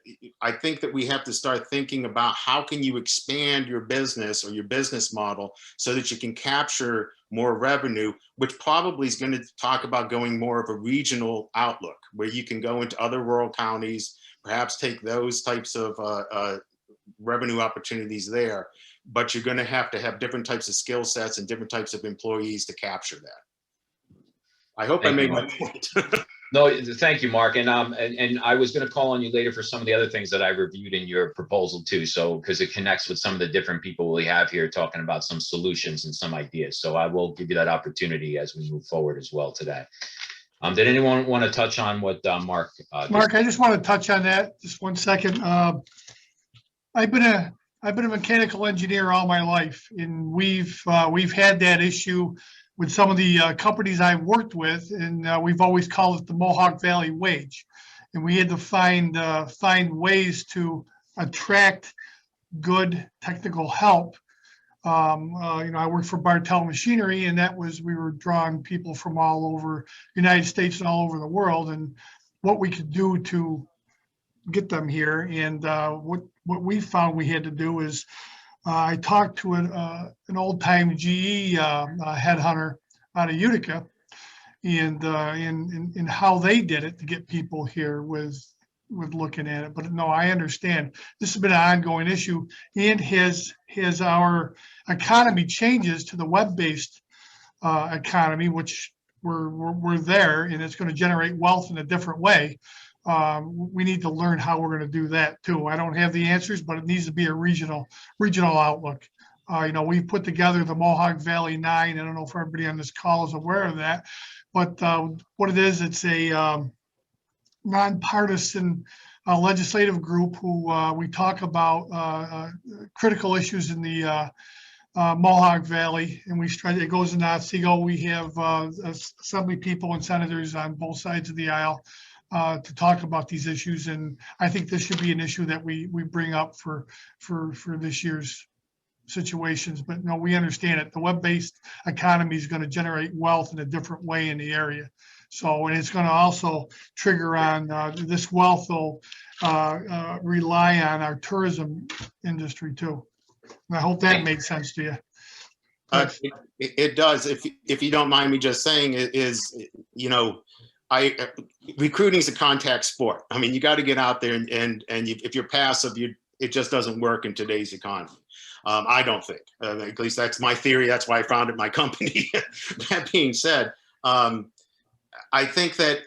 I think that we have to start thinking about how can you expand your business or your business model so that you can capture more revenue, which probably is going to talk about going more of a regional outlook, where you can go into other rural counties, perhaps take those types of revenue opportunities there, but you're going to have different types of skill sets and different types of employees to capture that. I hope I made my point. No, thank you, Mark. And I was going to call on you later for some of the other things that I reviewed in your proposal too. So, because it connects with some of the different people we have here talking about some solutions and some ideas. So I will give you that opportunity as we move forward as well today. Did anyone want to touch on what Mark? Mark, I just want to touch on that. Just 1 second. I've been a mechanical engineer all my life, and we've had that issue with some of the companies I've worked with, and we've always called it the Mohawk Valley wage. And we had to find ways to attract good technical help. I worked for Bartell Machinery, and we were drawing people from all over the United States and all over the world, and what we could do to get them here. And what we found we had to do is I talked to an old-time GE headhunter out of Utica, and how they did it to get people here with looking at it. But no, I understand this has been an ongoing issue, and has our economy changes to the web-based economy, which we're there, and it's going to generate wealth in a different way. We need to learn how we're going to do that too. I don't have the answers, but it needs to be a regional outlook. We've put together the Mohawk Valley 9. I don't know if everybody on this call is aware of that, but what it is, it's a nonpartisan legislative group who we talk about critical issues in the Mohawk Valley, and it goes into Otsego. We have assembly people and senators on both sides of the aisle to talk about these issues, and I think this should be an issue that we bring up for this year's situations. But no, we understand it. The web-based economy is going to generate wealth in a different way in the area. So, and it's going to also trigger on this wealth will rely on our tourism industry too. And I hope that made sense to you. It does. If you don't mind me just saying, recruiting is a contact sport. I mean, you got to get out there and if you're passive, it just doesn't work in today's economy. I don't think, at least that's my theory. That's why I founded my company. That being said, I think that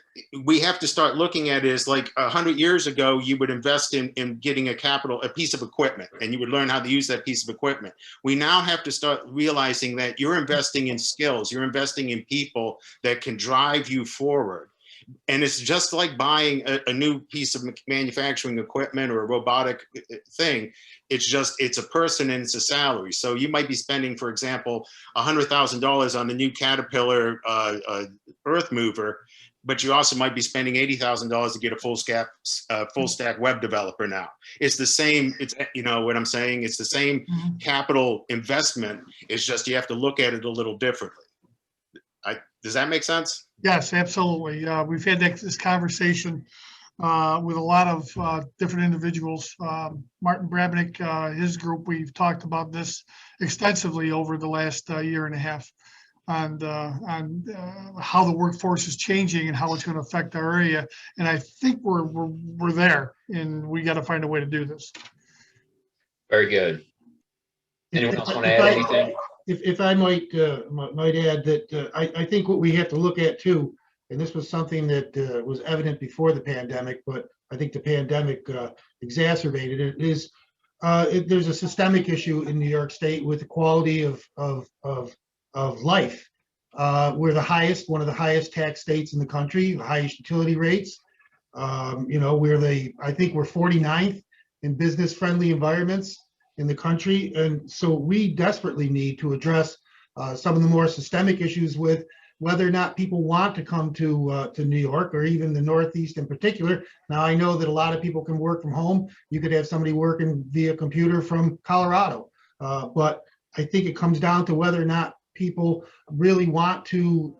we have to start looking at it as like 100 years ago, you would invest in getting a piece of equipment, and you would learn how to use that piece of equipment. We now have to start realizing that you're investing in skills, you're investing in people that can drive you forward. And it's just like buying a new piece of manufacturing equipment or a robotic thing. It's a person and it's a salary. So you might be spending, for example, $100,000 on the new Caterpillar earth mover, but you also might be spending $80,000 to get a full stack web developer now. It's the same, you know what I'm saying? It's the same capital investment. It's just you have to look at it a little differently. Does that make sense? Yes, absolutely. We've had this conversation with a lot of different individuals. Martin Brabnick, his group, we've talked about this extensively over the last year and a half on how the workforce is changing and how it's going to affect our area. And I think we're there, and we got to find a way to do this. Very good. Anyone else want to add anything? If I might add that I think what we have to look at too, and this was something that was evident before the pandemic, but I think the pandemic exacerbated it, is there's a systemic issue in New York State with the quality of life. We're one of the highest tax states in the country, the highest utility rates. I think we're 49th in business-friendly environments in the country. And so we desperately need to address some of the more systemic issues with whether or not people want to come to New York, or even the Northeast in particular. Now, I know that a lot of people can work from home. You could have somebody working via computer from Colorado. But I think it comes down to whether or not people really want to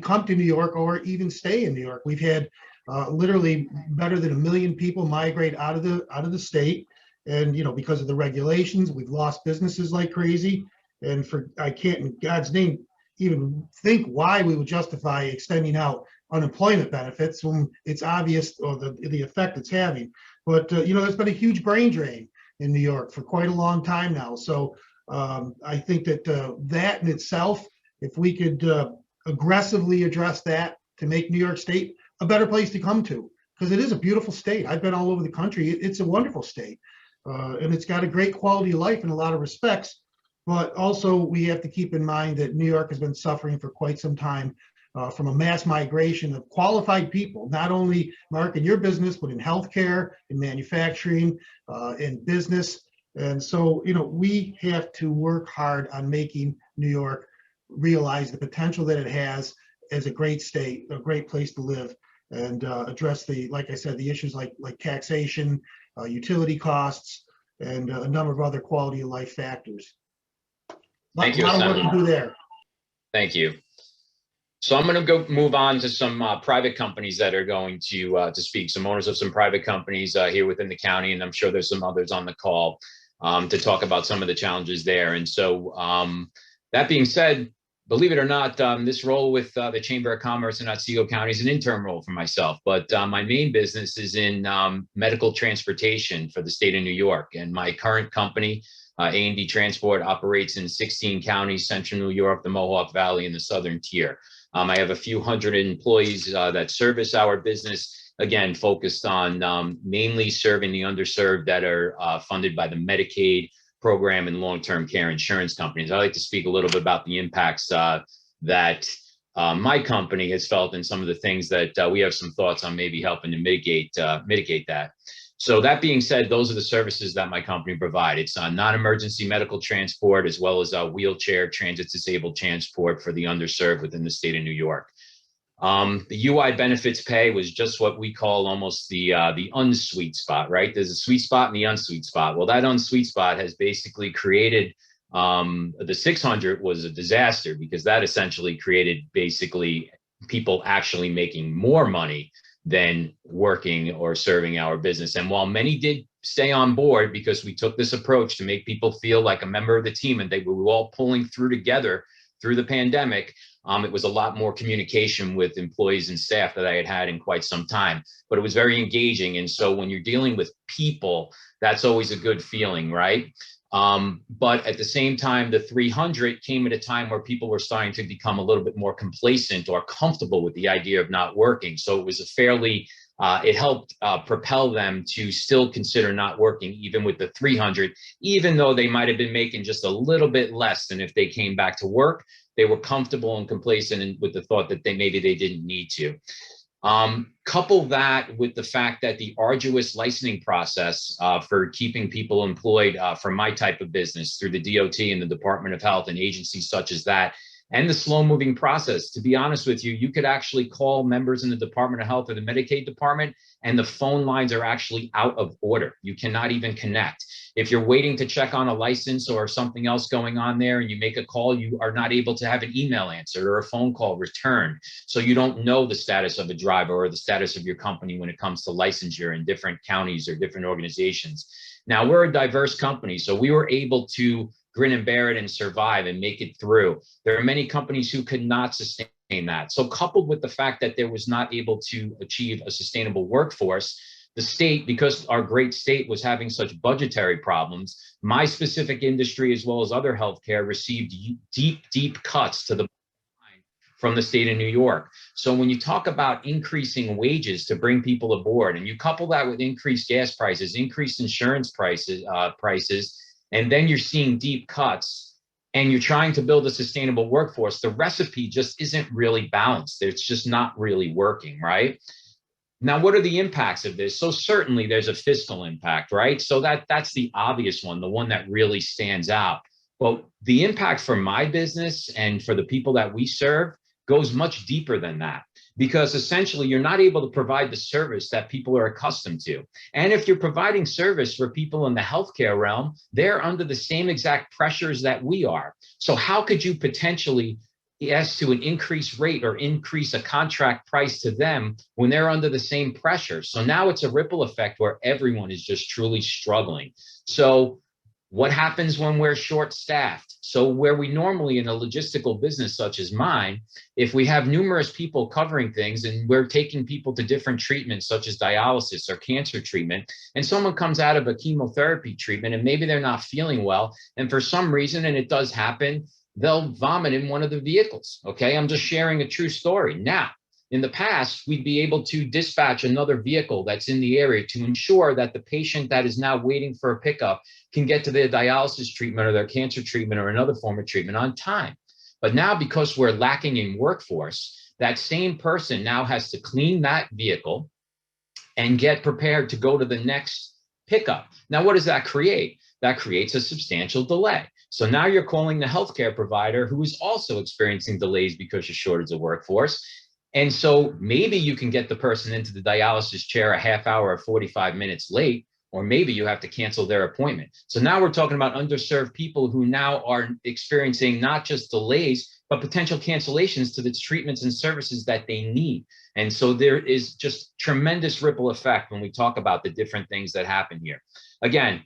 come to New York or even stay in New York. We've had literally better than 1 million people migrate out of the state. And, because of the regulations, we've lost businesses like crazy. And I can't, in God's name, even think why we would justify extending out unemployment benefits when it's obvious the effect it's having. But, there's been a huge brain drain in New York for quite a long time now. So I think that that in itself, if we could aggressively address that to make New York State a better place to come to, because it is a beautiful state. I've been all over the country. It's a wonderful state. And it's got a great quality of life in a lot of respects, but also we have to keep in mind that New York has been suffering for quite some time from a mass migration of qualified people, not only, Mark, in your business, but in healthcare, in manufacturing, in business. And so, we have to work hard on making New York realize the potential that it has as a great state, a great place to live, and address like I said, the issues like taxation, utility costs, and a number of other quality of life factors. Thank you, a lot of work to do there. Thank you. So I'm going to move on to some private companies that are going to speak, some owners of some private companies here within the county, and I'm sure there's some others on the call to talk about some of the challenges there. And so that being said, believe it or not, this role with the Chamber of Commerce in Otsego County is an interim role for myself, but my main business is in medical transportation for the state of New York. And my current company, A&D Transport, operates in 16 counties, Central New York, the Mohawk Valley, and the Southern Tier. I have a few hundred employees that service our business, again, focused on mainly serving the underserved that are funded by the Medicaid program and long-term care insurance companies. I'd like to speak a little bit about the impacts that my company has felt and some of the things that we have some thoughts on maybe helping to mitigate that. So that being said, those are the services that my company provides. It's non-emergency medical transport, as well as wheelchair transit disabled transport for the underserved within the state of New York. The UI benefits pay was just what we call almost the unsweet spot, right? There's a sweet spot and the unsweet spot. Well, that unsweet spot has basically created, the 600 was a disaster because that essentially created basically people actually making more money than working or serving our business. And while many did stay on board because we took this approach to make people feel like a member of the team and they were all pulling through together through the pandemic, it was a lot more communication with employees and staff that I had had in quite some time, but it was very engaging. And so when you're dealing with people, that's always a good feeling, right? But at the same time, the 300 came at a time where people were starting to become a little bit more complacent or comfortable with the idea of not working. So it was a fairly, it helped propel them to still consider not working, even with the 300, even though they might have been making just a little bit less than if they came back to work. They were comfortable and complacent and with the thought that maybe they didn't need to. Couple that with the fact that the arduous licensing process for keeping people employed for my type of business through the DOT and the Department of Health and agencies such as that, and the slow moving process. To be honest with you, you could actually call members in the Department of Health or the Medicaid department and the phone lines are actually out of order. You cannot even connect. If you're waiting to check on a license or something else going on there and you make a call, you are not able to have an email answered or a phone call returned. So you don't know the status of a driver or the status of your company when it comes to licensure in different counties or different organizations. Now, we're a diverse company, so we were able to grin and bear it and survive and make it through. There are many companies who could not sustain that. So coupled with the fact that there was not able to achieve a sustainable workforce, the state, because our great state was having such budgetary problems, my specific industry, as well as other healthcare, received deep cuts to the from the state of New York. So when you talk about increasing wages to bring people aboard, and you couple that with increased gas prices, increased insurance prices, and then you're seeing deep cuts, and you're trying to build a sustainable workforce, the recipe just isn't really balanced. It's just not really working, right? Now, what are the impacts of this? So certainly there's a fiscal impact, right? So that's the obvious one, the one that really stands out. But the impact for my business and for the people that we serve goes much deeper than that, because essentially you're not able to provide the service that people are accustomed to. And if you're providing service for people in the healthcare realm, they're under the same exact pressures that we are. So how could you potentially ask to an increased rate or increase a contract price to them when they're under the same pressure? So now it's a ripple effect where everyone is just truly struggling. So what happens when we're short-staffed? So where we normally, in a logistical business such as mine, if we have numerous people covering things and we're taking people to different treatments such as dialysis or cancer treatment, and someone comes out of a chemotherapy treatment and maybe they're not feeling well, and for some reason, and it does happen, they'll vomit in one of the vehicles, okay? I'm just sharing a true story. Now, in the past, we'd be able to dispatch another vehicle that's in the area to ensure that the patient that is now waiting for a pickup can get to their dialysis treatment or their cancer treatment or another form of treatment on time. But now, because we're lacking in workforce, that same person now has to clean that vehicle and get prepared to go to the next pickup. Now, what does that create? That creates a substantial delay. So now you're calling the healthcare provider who is also experiencing delays because of shortage of workforce. And so maybe you can get the person into the dialysis chair a half hour or 45 minutes late, or maybe you have to cancel their appointment. So now we're talking about underserved people who now are experiencing not just delays, but potential cancellations to the treatments and services that they need. And so there is just tremendous ripple effect when we talk about the different things that happen here. Again,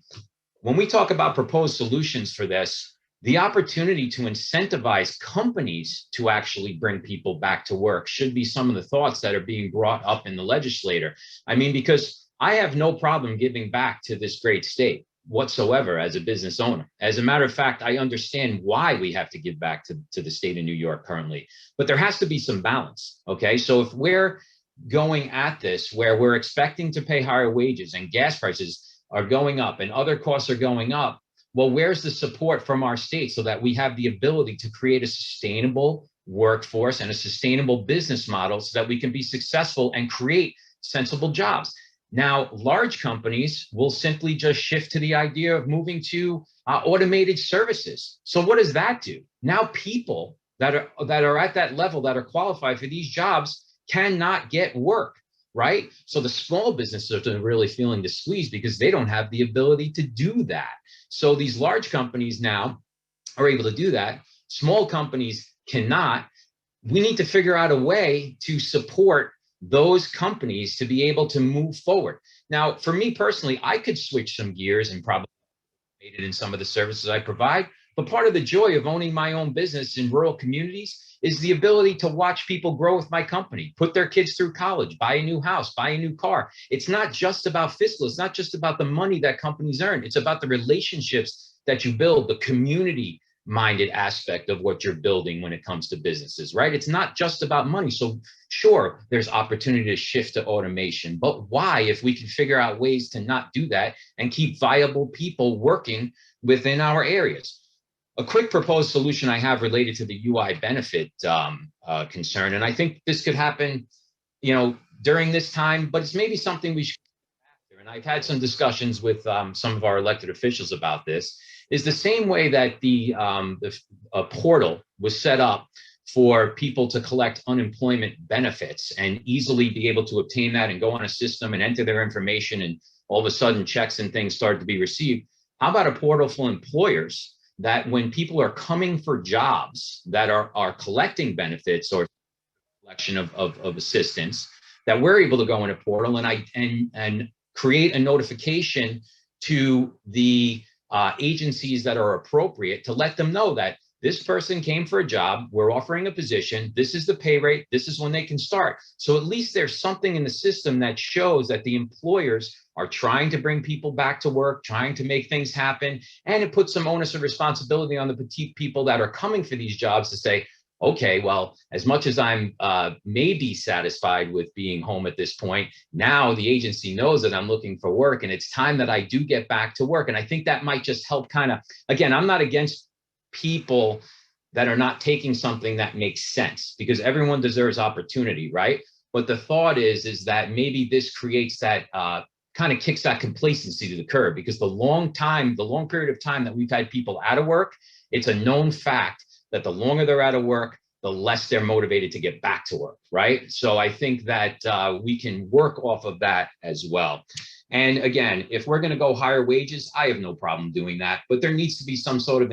when we talk about proposed solutions for this, the opportunity to incentivize companies to actually bring people back to work should be some of the thoughts that are being brought up in the legislature. I mean, because I have no problem giving back to this great state whatsoever as a business owner. As a matter of fact, I understand why we have to give back to the state of New York currently, but there has to be some balance, okay? So if we're going at this where we're expecting to pay higher wages and gas prices are going up and other costs are going up, well, where's the support from our state so that we have the ability to create a sustainable workforce and a sustainable business model so that we can be successful and create sensible jobs? Now, large companies will simply just shift to the idea of moving to automated services. So what does that do? Now, people that are at that level that are qualified for these jobs cannot get work. Right? So the small businesses are really feeling the squeeze because they don't have the ability to do that. So these large companies now are able to do that. Small companies cannot. we need to figure out a way to support those companies to be able to move forward. Now, for me personally, I could switch some gears and probably made it in some of the services I provide. But part of the joy of owning my own business in rural communities is the ability to watch people grow with my company, put their kids through college, buy a new house, buy a new car. It's not just about fiscal. It's not just about the money that companies earn. It's about the relationships that you build, the community minded aspect of what you're building when it comes to businesses, right? It's not just about money. So sure, there's opportunity to shift to automation, but why, if we can figure out ways to not do that and keep viable people working within our areas? A quick proposed solution I have related to the UI benefit concern, and I think this could happen, during this time, but it's maybe something we should do after. And I've had some discussions with some of our elected officials about this. Is the same way that the portal was set up for people to collect unemployment benefits and easily be able to obtain that and go on a system and enter their information, and all of a sudden checks and things started to be received. How about a portal for employers that when people are coming for jobs that are collecting benefits or collection of assistance, that we're able to go in a portal and create a notification to the agencies that are appropriate to let them know that this person came for a job, we're offering a position, this is the pay rate, this is when they can start. So at least there's something in the system that shows that the employers are trying to bring people back to work, trying to make things happen, and it puts some onus of responsibility on the petite people that are coming for these jobs to say, okay, well, as much as I'm maybe satisfied with being home at this point, now the agency knows that I'm looking for work and it's time that I do get back to work. And I think that might just help kind of, again, I'm not against people that are not taking something that makes sense, because everyone deserves opportunity, right? But the thought is that maybe this creates that, kind of kicks that complacency to the curb, because the long period of time that we've had people out of work, it's a known fact that the longer they're out of work, the less they're motivated to get back to work, right? So I think that we can work off of that as well. And again, if we're gonna go higher wages, I have no problem doing that, but there needs to be some sort of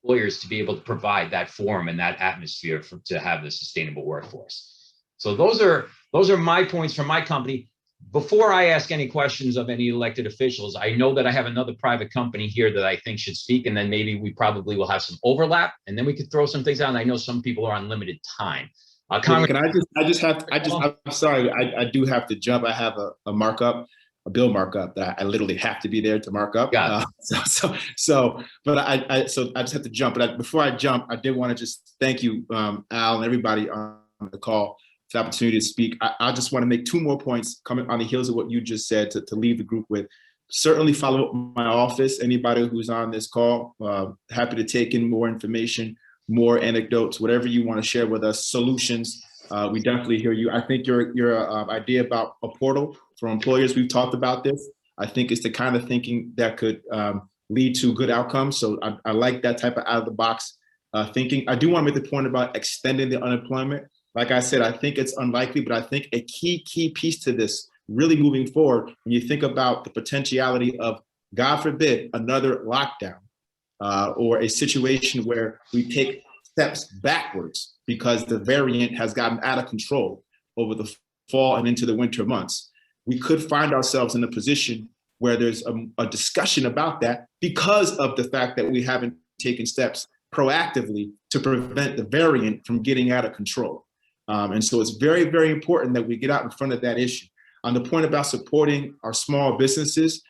employers to be able to provide that forum and that atmosphere to have the sustainable workforce. So those are my points from my company. Before I ask any questions of any elected officials, I know that I have another private company here that I think should speak, and then maybe we probably will have some overlap, and then we could throw some things out. And I know some people are on limited time. Can I'm sorry, I do have to jump. I have a markup, a bill markup that I literally have to be there to mark up. So I just have to jump. But before I jump, I did want to just thank you, Al, and everybody on the call for the opportunity to speak. I just want to make two more points coming on the heels of what you just said to leave the group with. Certainly follow up my office. Anybody who's on this call, happy to take in more information, more anecdotes, whatever you want to share with us, solutions. We definitely hear you. I think your idea about a portal for employers, we've talked about this. I think it's the kind of thinking that could lead to good outcomes. So I like that type of out of the box thinking. I do want to make the point about extending the unemployment. Like I said, I think it's unlikely, but I think a key piece to this really moving forward, when you think about the potentiality of, God forbid, another lockdown or a situation where we take steps backwards because the variant has gotten out of control over the fall and into the winter months, we could find ourselves in a position where there's a discussion about that because of the fact that we haven't taken steps proactively to prevent the variant from getting out of control. And so it's very, very important that we get out in front of that issue. On the point about supporting our small businesses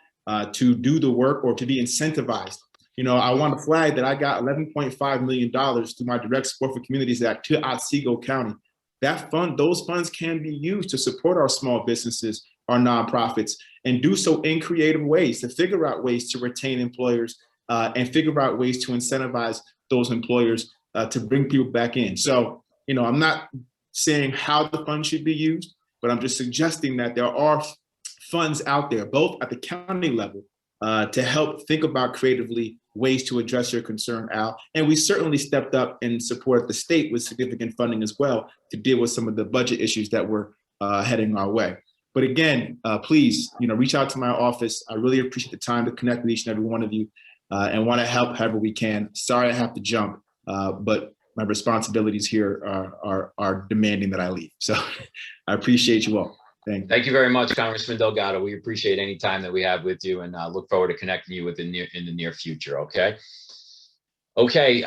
to do the work or to be incentivized, I want to flag that I got $11.5 million through my direct support for communities act to Otsego County. Those funds can be used to support our small businesses, our nonprofits, and do so in creative ways to figure out ways to retain employers and figure out ways to incentivize those employers to bring people back in. So, I'm not saying how the funds should be used, but I'm just suggesting that there are funds out there, both at the county level, to help think about creatively ways to address your concern, Al. And we certainly stepped up and supported the state with significant funding as well to deal with some of the budget issues that were heading our way. But again, please, reach out to my office. I really appreciate the time to connect with each and every one of you and want to help however we can. Sorry I have to jump, but my responsibilities here are demanding that I leave. So I appreciate you all. Thank you very much, Congressman Delgado. We appreciate any time that we have with you, and look forward to connecting you in the near future. Okay. Okay.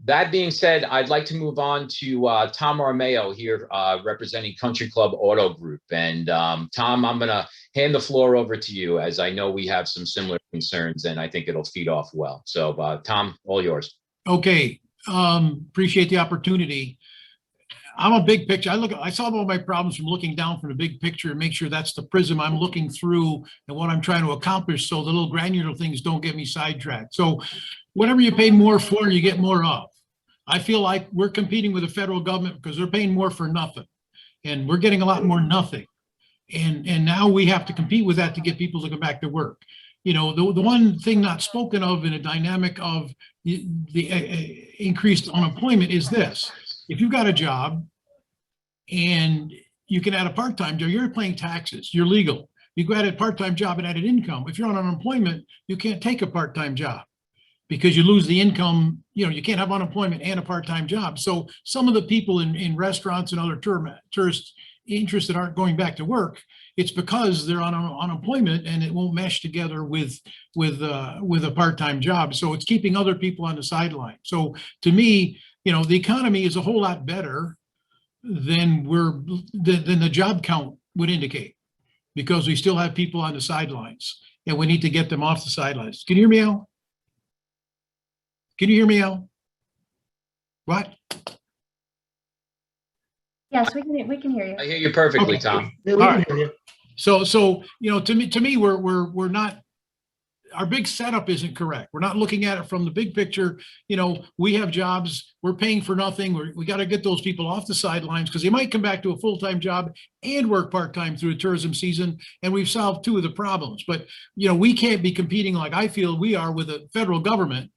That being said, I'd like to move on to Tom Armeo here, representing Country Club Auto Group. And Tom, I'm going to hand the floor over to you, as I know we have some similar concerns, and I think it'll feed off well. So, Tom, all yours. Okay. Appreciate the opportunity. I'm a big picture. I solve all my problems from looking down from the big picture and make sure that's the prism I'm looking through and what I'm trying to accomplish, so the little granular things don't get me sidetracked. So whatever you pay more for, you get more of. I feel like we're competing with the federal government because they're paying more for nothing, and we're getting a lot more nothing. And now we have to compete with that to get people to come back to work. You know, the one thing not spoken of in a dynamic of the increased unemployment is this. If you've got a job and you can add a part-time job, you're paying taxes, you're legal. You go add a part-time job and added income. If you're on unemployment, you can't take a part-time job because you lose the income. You know, you can't have unemployment and a part-time job. So some of the people in restaurants and other tourist interests that aren't going back to work, it's because they're on unemployment and it won't mesh together with a part-time job. So it's keeping other people on the sideline. So to me, you know, the economy is a whole lot better than the job count would indicate, because we still have people on the sidelines and we need to get them off the sidelines. Can you hear me, Al? Can you hear me, Al? What? Yes, we can hear you. I hear you perfectly, Okay. Tom. Yeah, we All can right. hear you. So you know, to me, we're not. Our big setup isn't correct. We're not looking at it from the big picture. You know, we have jobs, we're paying for nothing. We got to get those people off the sidelines because they might come back to a full-time job and work part-time through a tourism season. And we've solved two of the problems. But, you know, we can't be competing like I feel we are with the federal government.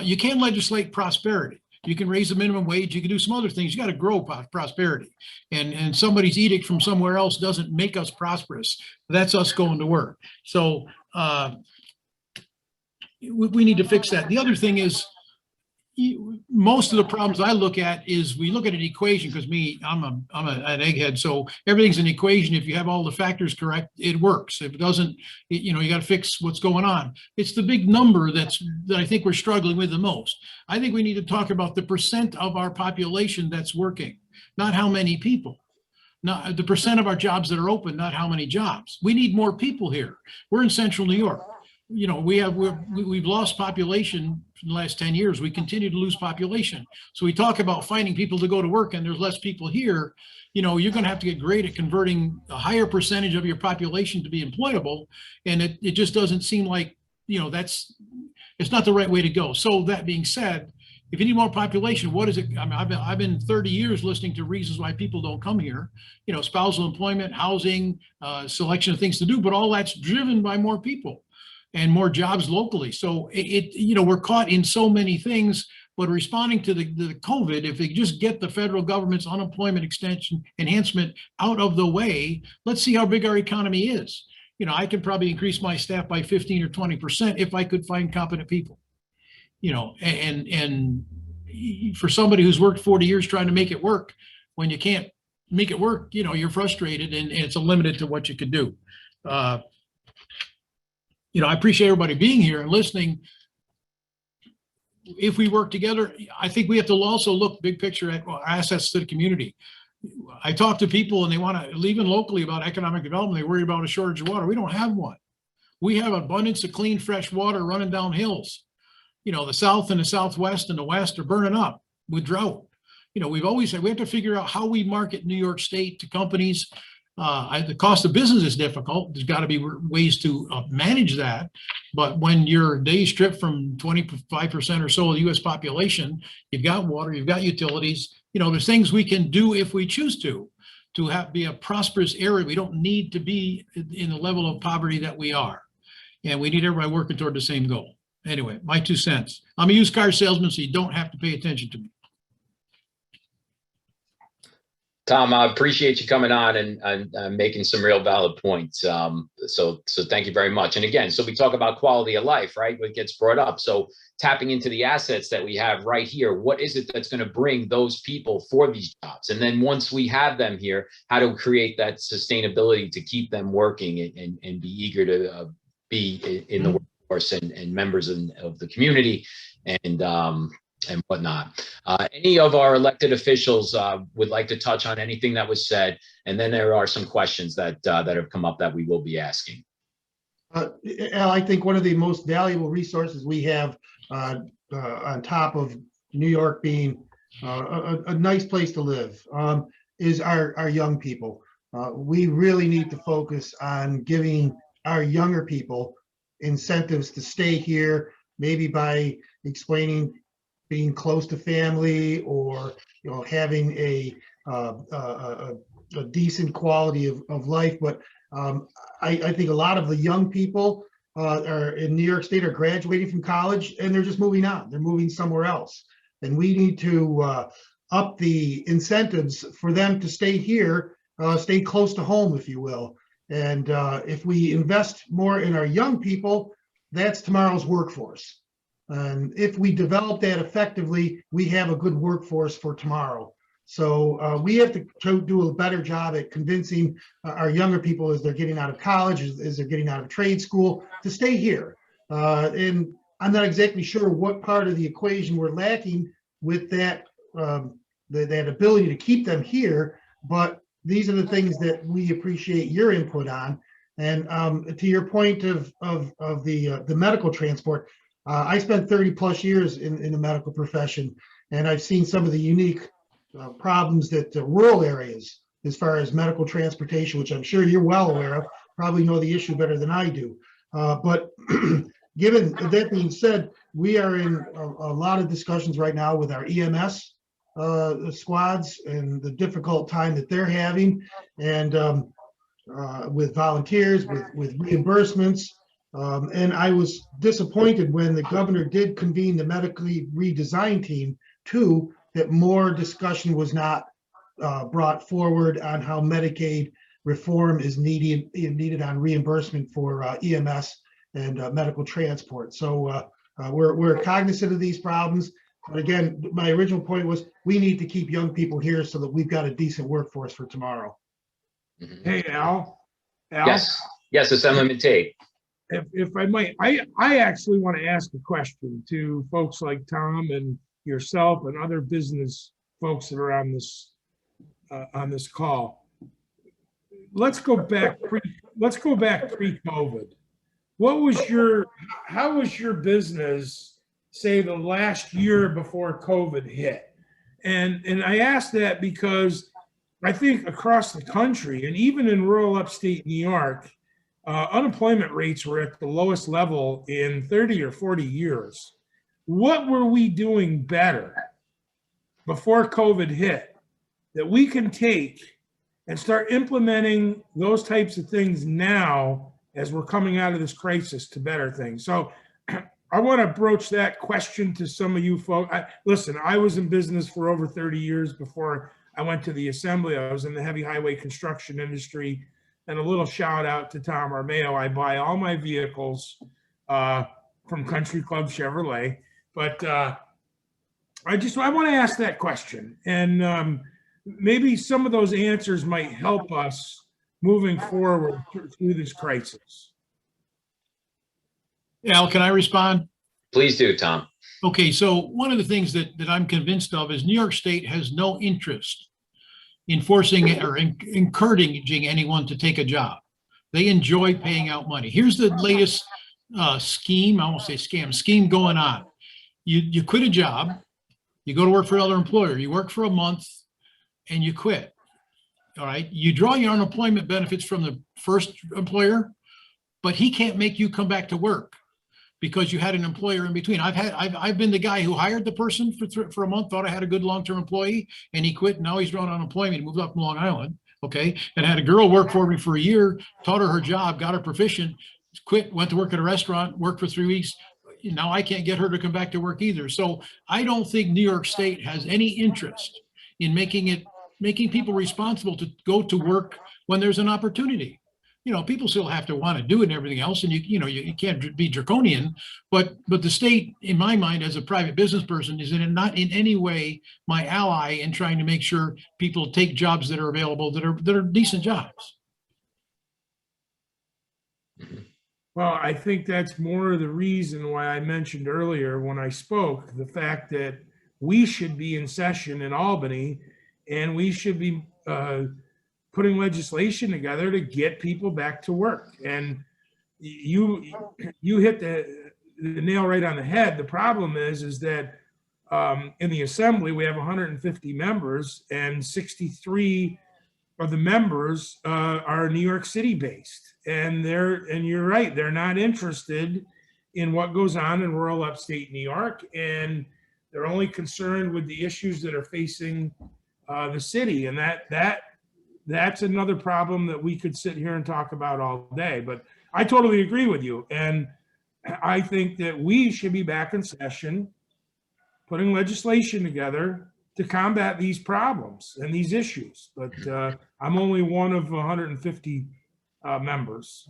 You can't legislate prosperity. You can raise the minimum wage. You can do some other things. You got to grow prosperity. And somebody's edict from somewhere else doesn't make us prosperous. That's us going to work. So, we need to fix that. The other thing is, most of the problems I look at is we look at an equation, because I'm an egghead, so everything's an equation. If you have all the factors correct, it works. If it doesn't, you know, you got to fix what's going on. It's the big number that I think we're struggling with the most. I think we need to talk about the percent of our population that's working, not how many people. Not the percent of our jobs that are open, not how many jobs. We need more people here. We're in central New York. You know, we've lost population in the last 10 years. We continue to lose population. So we talk about finding people to go to work and there's less people here. You know, you're going to have to get great at converting a higher percentage of your population to be employable. And it just doesn't seem like, you know, it's not the right way to go. So that being said, if you need more population, what is it? I mean, I've been 30 years listening to reasons why people don't come here. You know, spousal employment, housing, selection of things to do, but all that's driven by more people and more jobs locally. So you know, we're caught in so many things, but responding to the COVID, if they just get the federal government's unemployment extension enhancement out of the way, let's see how big our economy is. You know, I could probably increase my staff by 15 or 20% if I could find competent people. You know, and for somebody who's worked 40 years trying to make it work, when you can't make it work, you know, you're frustrated and it's limited to what you could do. You know, I appreciate everybody being here and listening. If we work together, I think we have to also look big picture at our assets to the community. I talk to people and they want to, even locally, about economic development. They worry about a shortage of water. We don't have one. We have abundance of clean, fresh water running down hills. You know, the South and the Southwest and the West are burning up with drought. You know, we've always said we have to figure out how we market New York State to companies. The cost of business is difficult. There's got to be ways to manage that. But when you're day stripped from 25% or so of the U.S. population, you've got water, you've got utilities. You know, there's things we can do if we choose to be a prosperous area. We don't need to be in the level of poverty that we are. And we need everybody working toward the same goal. Anyway, my 2 cents. I'm a used car salesman, so you don't have to pay attention to me. Tom, I appreciate you coming on and making some real valid points. So thank you very much. And again, so we talk about quality of life, right? What gets brought up. So tapping into the assets that we have right here, what is it that's going to bring those people for these jobs? And then once we have them here, how to create that sustainability to keep them working and be eager to be in the workforce and members of the community and whatnot. Any of our elected officials would like to touch on anything that was said, and then there are some questions that have come up that we will be asking. Al, I think one of the most valuable resources we have on top of New York being a nice place to live is our young people. We really need to focus on giving our younger people incentives to stay here, maybe by explaining being close to family, or having a decent quality of life. But I think a lot of the young people are in New York State are graduating from college and they're just moving on. They're moving somewhere else, and we need to up the incentives for them to stay here, stay close to home, if you will. And if we invest more in our young people, that's tomorrow's workforce. And if we develop that effectively, we have a good workforce for tomorrow. So we have to do a better job at convincing our younger people as they're getting out of college, as they're getting out of trade school, to stay here. And I'm not exactly sure what part of the equation we're lacking with that, that ability to keep them here, but these are the things that we appreciate your input on. And to your point of the medical transport, I spent 30 plus years in the medical profession, and I've seen some of the unique problems that rural areas, as far as medical transportation, which I'm sure you're well aware of, probably know the issue better than I do. But given that being said, we are in a lot of discussions right now with our EMS squads and the difficult time that they're having, and with volunteers, with reimbursements. And I was disappointed when the governor did convene the medically redesigned team too, that more discussion was not brought forward on how Medicaid reform is needed on reimbursement for EMS and medical transport. So we're cognizant of these problems. But again, my original point was we need to keep young people here so that we've got a decent workforce for tomorrow. Hey, Al. Yes, Assemblyman Tague. If I might, I actually want to ask a question to folks like Tom and yourself and other business folks that are on this call. Let's go back pre-COVID. How was your business, say, the last year before COVID hit? And I ask that because I think across the country, and even in rural upstate New York, unemployment rates were at the lowest level in 30 or 40 years. What were we doing better before COVID hit that we can take and start implementing those types of things now as we're coming out of this crisis to better things? So I want to broach that question to some of you folks. Listen, I was in business for over 30 years before I went to the assembly. I was in the heavy highway construction industry. And a little shout out to Tom Armeo. I buy all my vehicles from Country Club Chevrolet. But I want to ask that question. And maybe some of those answers might help us moving forward through this crisis. Al, can I respond? Please do, Tom. Okay, so one of the things that I'm convinced of is New York State has no interest in forcing or encouraging anyone to take a job. They enjoy paying out money. Here's the latest scheme, I won't say scam, scheme going on. You quit a job, you go to work for another employer, you work for a month and you quit. All right, you draw your unemployment benefits from the first employer, but he can't make you come back to work because you had an employer in between. I've been the guy who hired the person for a month, thought I had a good long-term employee, and he quit. Now he's drawing unemployment. He moved up from Long Island, okay, and had a girl work for me for a year, taught her job, got her proficient, quit, went to work at a restaurant, worked for 3 weeks. Now I can't get her to come back to work either. So I don't think New York State has any interest in making it making people responsible to go to work when there's an opportunity. People still have to want to do it and everything else, and you can't be draconian, but the state, in my mind, as a private business person, is not in any way my ally in trying to make sure people take jobs that are available that are decent jobs. Well, I think that's more of the reason why I mentioned earlier when I spoke, the fact that we should be in session in Albany and we should be putting legislation together to get people back to work. And you hit the nail right on the head. The problem is that in the assembly, we have 150 members and 63 of the members are New York City based. And you're right, they're not interested in what goes on in rural upstate New York. And they're only concerned with the issues that are facing the city. And that's another problem that we could sit here and talk about all day. But I totally agree with you. And I think that we should be back in session, putting legislation together to combat these problems and these issues. But I'm only one of 150 members.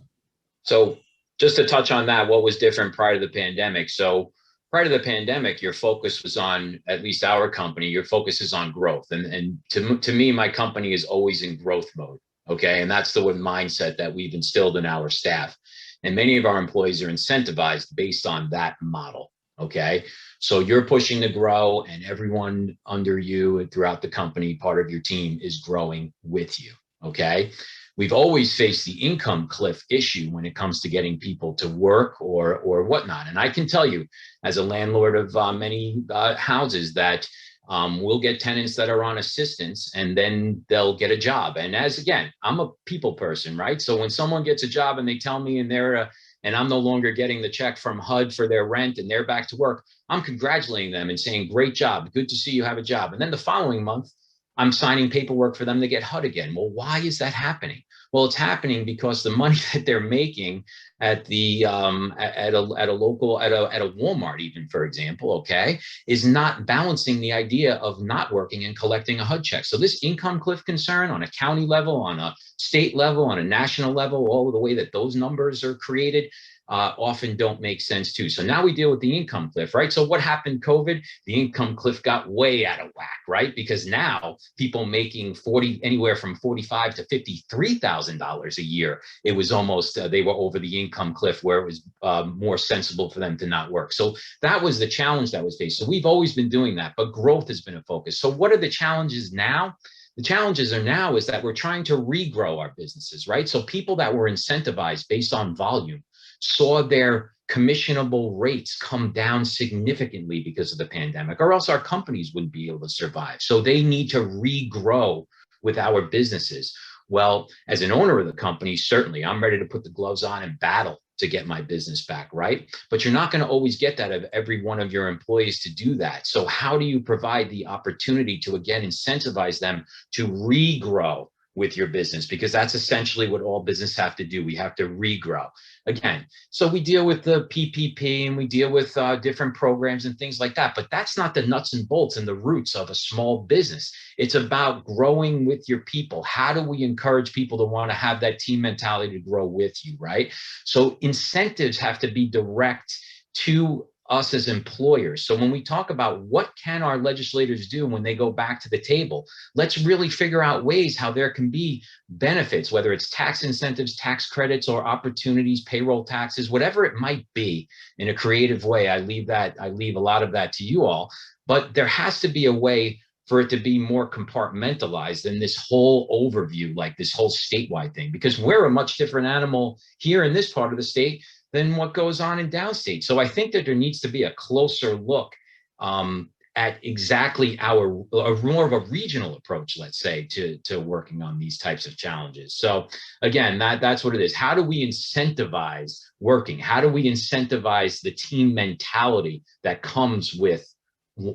So just to touch on that, what was different prior to the pandemic? So prior to the pandemic, your focus was on, at least our company, your focus is on growth. And to me, my company is always in growth mode. Okay. And that's the mindset that we've instilled in our staff. And many of our employees are incentivized based on that model. Okay. So you're pushing to grow, and everyone under you and throughout the company, part of your team, is growing with you. Okay. We've always faced the income cliff issue when it comes to getting people to work or whatnot. And I can tell you, as a landlord of many houses, that we'll get tenants that are on assistance and then they'll get a job. And again, I'm a people person, right? So when someone gets a job and they tell me and I'm no longer getting the check from HUD for their rent and they're back to work, I'm congratulating them and saying, great job, good to see you have a job. And then the following month, I'm signing paperwork for them to get HUD again. Well, why is that happening? Well, it's happening because the money that they're making at the at a Walmart, even, for example, okay, is not balancing the idea of not working and collecting a HUD check. So this income cliff concern on a county level, on a state level, on a national level, all of the way that those numbers are created, often don't make sense too. So now we deal with the income cliff, right? So what happened, COVID? The income cliff got way out of whack, right? Because now people making anywhere from $45,000 to $53,000 a year, it was almost, they were over the income cliff where it was more sensible for them to not work. So that was the challenge that was faced. So we've always been doing that, but growth has been a focus. So what are the challenges now? The challenges are now is that we're trying to regrow our businesses, right? So people that were incentivized based on volume saw their commissionable rates come down significantly because of the pandemic, or else our companies wouldn't be able to survive. So they need to regrow with our businesses. Well, as an owner of the company, certainly I'm ready to put the gloves on and battle to get my business back, right? But you're not going to always get that of every one of your employees to do that. So how do you provide the opportunity to, again, incentivize them to regrow with your business? Because that's essentially what all business have to do. We have to regrow. Again, so we deal with the PPP and we deal with different programs and things like that, but that's not the nuts and bolts and the roots of a small business. It's about growing with your people. How do we encourage people to want to have that team mentality to grow with you, right? So incentives have to be direct to us as employers. So when we talk about what can our legislators do when they go back to the table, let's really figure out ways how there can be benefits, whether it's tax incentives, tax credits, or opportunities, payroll taxes, whatever it might be, in a creative way. I leave a lot of that to you all, but there has to be a way for it to be more compartmentalized than this whole overview, like this whole statewide thing, because we're a much different animal here in this part of the state than what goes on in downstate. So I think that there needs to be a closer look at exactly more of a regional approach, let's say, to working on these types of challenges. So again, that's what it is. How do we incentivize working? How do we incentivize the team mentality that comes with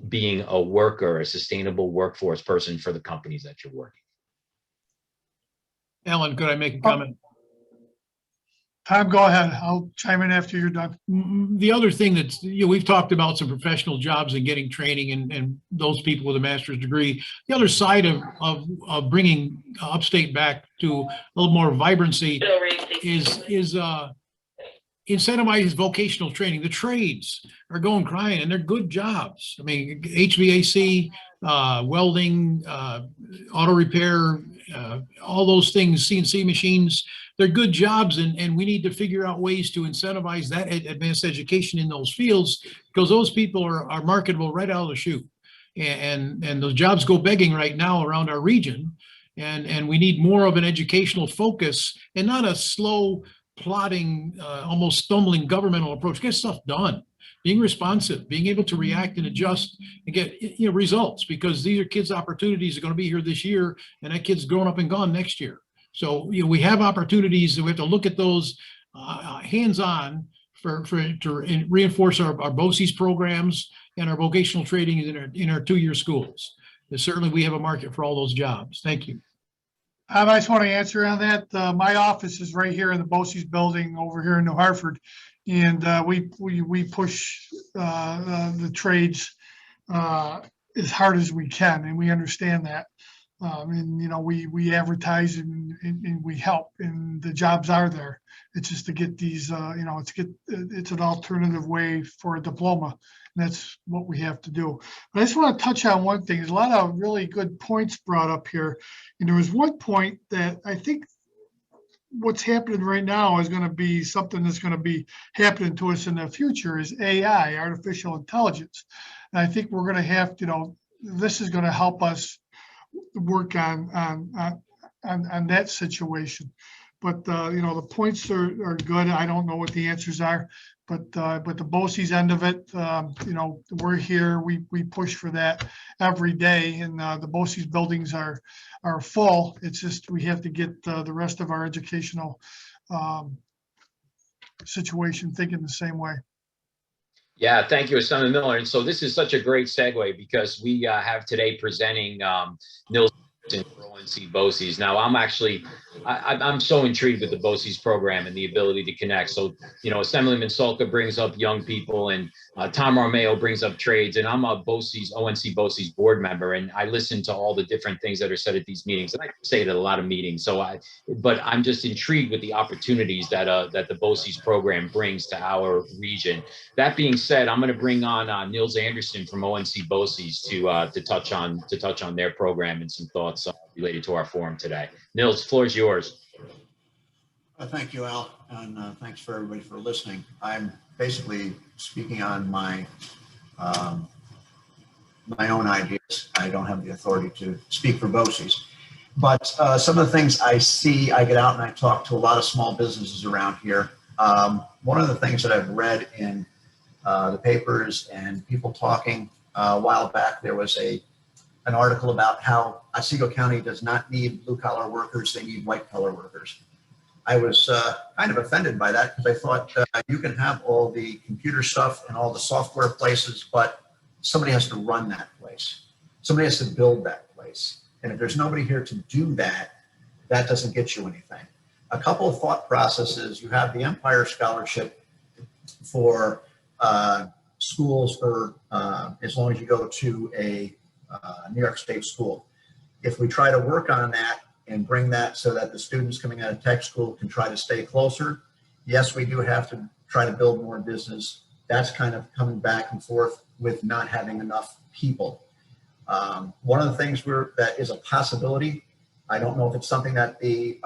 being a worker, a sustainable workforce person for the companies that you're working? Alan, could I make a comment? Tom, go ahead. I'll chime in after you're done. The other thing that's, we've talked about some professional jobs and getting training and those people with a master's degree. The other side of bringing upstate back to a little more vibrancy is incentivize vocational training. The trades are going crying and they're good jobs. I mean, HVAC, welding, auto repair, all those things, CNC machines, they're good jobs, and we need to figure out ways to incentivize that advanced education in those fields, because those people are marketable right out of the chute. And those jobs go begging right now around our region. And we need more of an educational focus and not a slow, plodding, almost stumbling governmental approach. Get stuff done, being responsive, being able to react and adjust and get results, because these are kids' opportunities are going to be here this year, and that kid's growing up and gone next year. So we have opportunities, and we have to look at those hands-on to reinforce our BOCES programs and our vocational training in our two-year schools. And certainly we have a market for all those jobs. Thank you. I just want to answer on that. My office is right here in the BOCES building over here in New Hartford. And we push the trades as hard as we can, and we understand that. And we advertise and we help, and the jobs are there. It's just to get these, it's an alternative way for a diploma, and that's what we have to do. But I just want to touch on one thing. There's a lot of really good points brought up here, and there was one point that I think what's happening right now is going to be something that's going to be happening to us in the future is AI, artificial intelligence. And I think we're going to have, this is going to help us work on that situation. But the points are good. I don't know what the answers are, but the BOCES end of it, we're here. We push for that every day, and the BOCES buildings are full. It's just we have to get the rest of our educational situation thinking the same way. Yeah, thank you, Assemblyman Miller. And so this is such a great segue, because we have today presenting Nils for ONC BOCES. Now, I'm so intrigued with the BOCES program and the ability to connect. So, Assemblyman Salka brings up young people, and Tom Romeo brings up trades, and I'm a ONC BOCES board member, and I listen to all the different things that are said at these meetings, and I say it at a lot of meetings. But I'm just intrigued with the opportunities that the BOCES program brings to our region. That being said, I'm going to bring on Nils Anderson from ONC BOCES to touch on their program and some thoughts related to our forum today. Nils, the floor is yours. Thank you, Al, and thanks for everybody for listening. I'm basically speaking on my own ideas. I don't have the authority to speak for BOCES, but some of the things I see, I get out and I talk to a lot of small businesses around here. One of the things that I've read in the papers and people talking a while back, there was an article about how Otsego County does not need blue-collar workers, they need white-collar workers. I was kind of offended by that, because I thought you can have all the computer stuff and all the software places, but somebody has to run that place. Somebody has to build that place. And if there's nobody here to do that, that doesn't get you anything. A couple of thought processes. You have the Empire Scholarship for schools for as long as you go to a New York State school. If we try to work on that and bring that so that the students coming out of tech school can try to stay closer, yes, we do have to try to build more business. That's kind of coming back and forth with not having enough people. One of the things that is a possibility, I don't know if it's something that the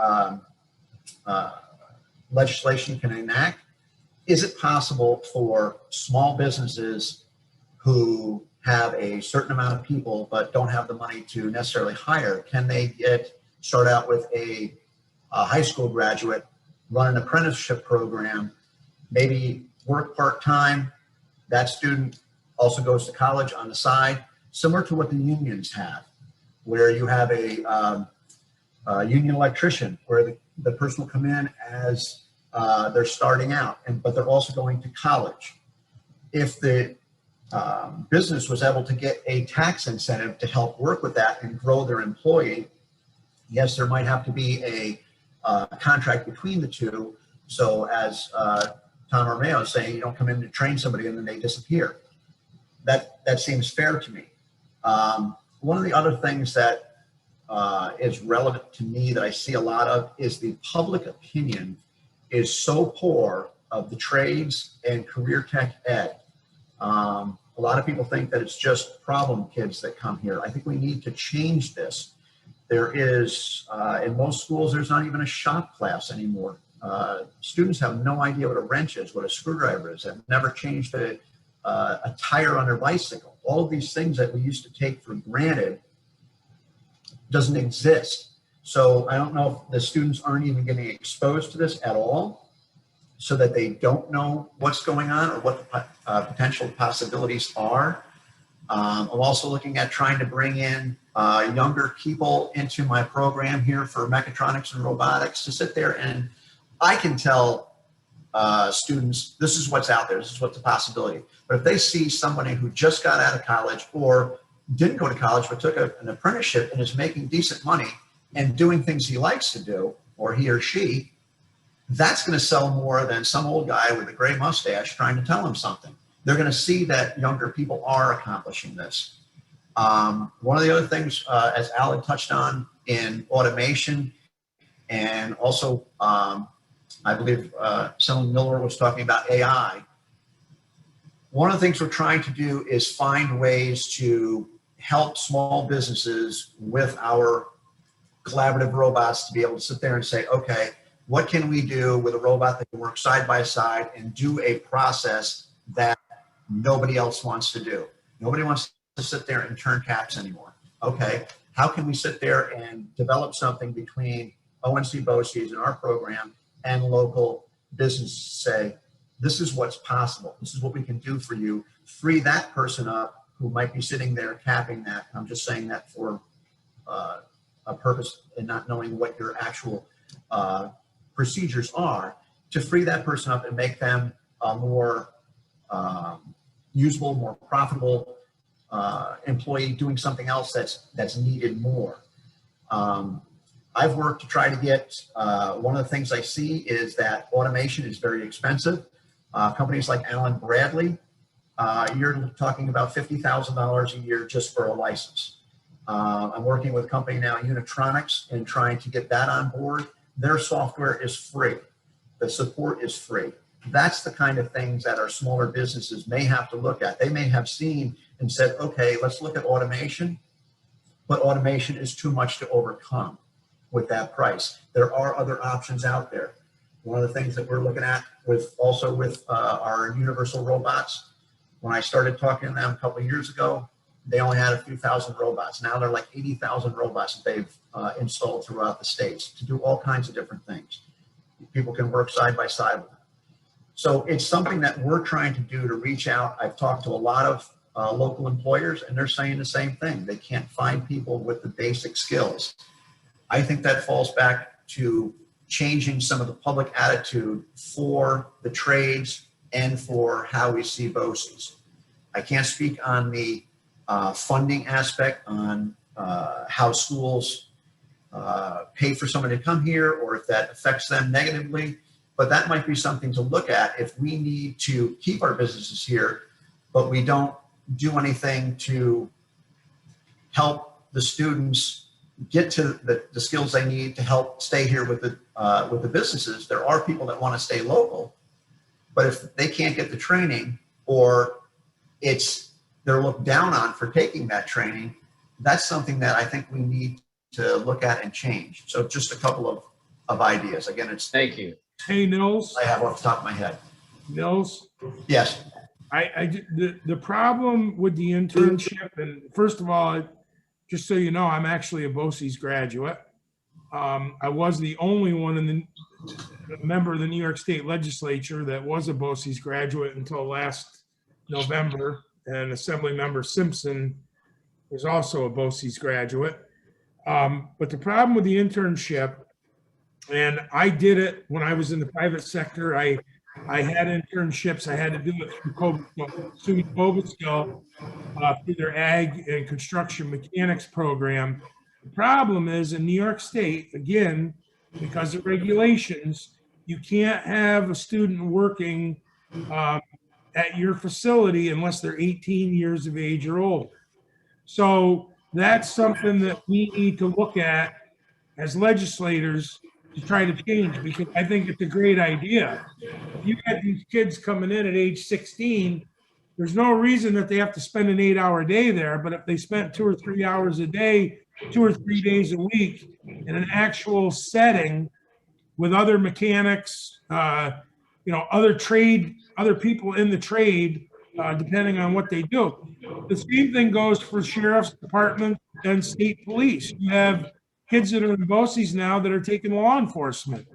legislation can enact. Is it possible for small businesses who have a certain amount of people but don't have the money to necessarily hire, can they start out with a high school graduate, run an apprenticeship program, maybe work part-time? That student also goes to college on the side, similar to what the unions have, where you have a union electrician, where the person will come in as they're starting out, but they're also going to college. If the business was able to get a tax incentive to help work with that and grow their employee, yes, there might have to be a contract between the two So as Tom Romeo is saying, you don't come in to train somebody and then they disappear. That seems fair to me. One of the other things that is relevant to me that I see a lot of is the public opinion is so poor of the trades and career tech ed. A lot of people think that it's just problem kids that come here. I think we need to change this. There is, in most schools, there's not even a shop class anymore. Students have no idea what a wrench is, what a screwdriver is. Have never changed a tire on their bicycle. All of these things that we used to take for granted doesn't exist. So I don't know if the students aren't even getting exposed to this at all, so that they don't know what's going on or what the potential possibilities are. I'm also looking at trying to bring in younger people into my program here for mechatronics and robotics to sit there, and I can tell students, this is what's out there, this is what's a possibility. But if they see somebody who just got out of college or didn't go to college but took an apprenticeship and is making decent money and doing things he likes to do, or he or she, that's going to sell more than some old guy with a gray mustache trying to tell them something. They're going to see that younger people are accomplishing this. One of the other things, as Alan touched on, in automation, and also I believe Senator Miller was talking about AI. One of the things we're trying to do is find ways to help small businesses with our collaborative robots to be able to sit there and say, okay, what can we do with a robot that can work side by side and do a process that nobody else wants to do? Nobody wants to sit there and turn taps anymore. Okay, how can we sit there and develop something between ONC BOCES in our program and local businesses, say, this is what's possible. This is what we can do for you. Free that person up who might be sitting there tapping that. I'm just saying that for a purpose and not knowing what your actual procedures are, to free that person up and make them a more usable, more profitable employee doing something else that's needed more. I've worked to try to get, one of the things I see is that automation is very expensive. Companies like Allen Bradley, you're talking about $50,000 a year just for a license. I'm working with a company now, Unitronics, and trying to get that on board. Their software is free. The support is free. That's the kind of things that our smaller businesses may have to look at. They may have seen and said, okay, let's look at automation, but automation is too much to overcome with that price. There are other options out there. One of the things that we're looking at with our universal robots, when I started talking to them a couple of years ago, they only had a few thousand robots. Now they're like 80,000 robots that they've installed throughout the states to do all kinds of different things. People can work side by side with them. So it's something that we're trying to do to reach out. I've talked to a lot of local employers, and they're saying the same thing. They can't find people with the basic skills. I think that falls back to changing some of the public attitude for the trades and for how we see BOCES. I can't speak on the funding aspect, on how schools pay for somebody to come here, or if that affects them negatively, but that might be something to look at if we need to keep our businesses here, but we don't do anything to help the students get to the skills they need to help stay here with the businesses. There are people that want to stay local, but if they can't get the training, or they're looked down on for taking that training, that's something that I think we need to look at and change. So just a couple of ideas. Again, it's— Thank you. Hey, Nils. I have off the top of my head. Nils? Yes. The problem with the internship, and first of all, just so you know, I'm actually a BOCES graduate. I was the only one a member of the New York State Legislature that was a BOCES graduate until last November, and Assemblymember Simpson was also a BOCES graduate. But the problem with the internship, and I did it when I was in the private sector, I had internships. I had to do it through Covidsco, through their ag and construction mechanics program. The problem is in New York State, again, because of regulations, You can't have a student working at your facility unless they're 18 years of age or older. So that's something that we need to look at as legislators to try to change, because I think it's a great idea. If you get these kids coming in at age 16, there's no reason that they have to spend an 8-hour day there, but if they spent 2 or 3 hours a day, 2 or 3 days a week in an actual setting with other mechanics, other people in the trade, depending on what they do. The same thing goes for sheriff's department and state police. You have kids that are in BOCES now that are taking law enforcement.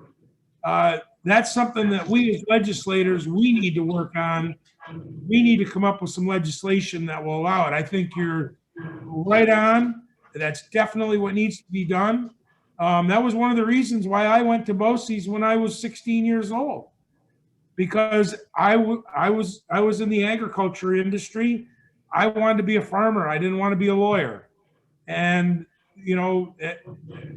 That's something that we as legislators, we need to work on. We need to come up with some legislation that will allow it. I think you're right on. That's definitely what needs to be done. That was one of the reasons why I went to BOCES when I was 16 years old, because I was in the agriculture industry. I wanted to be a farmer. I didn't want to be a lawyer. And,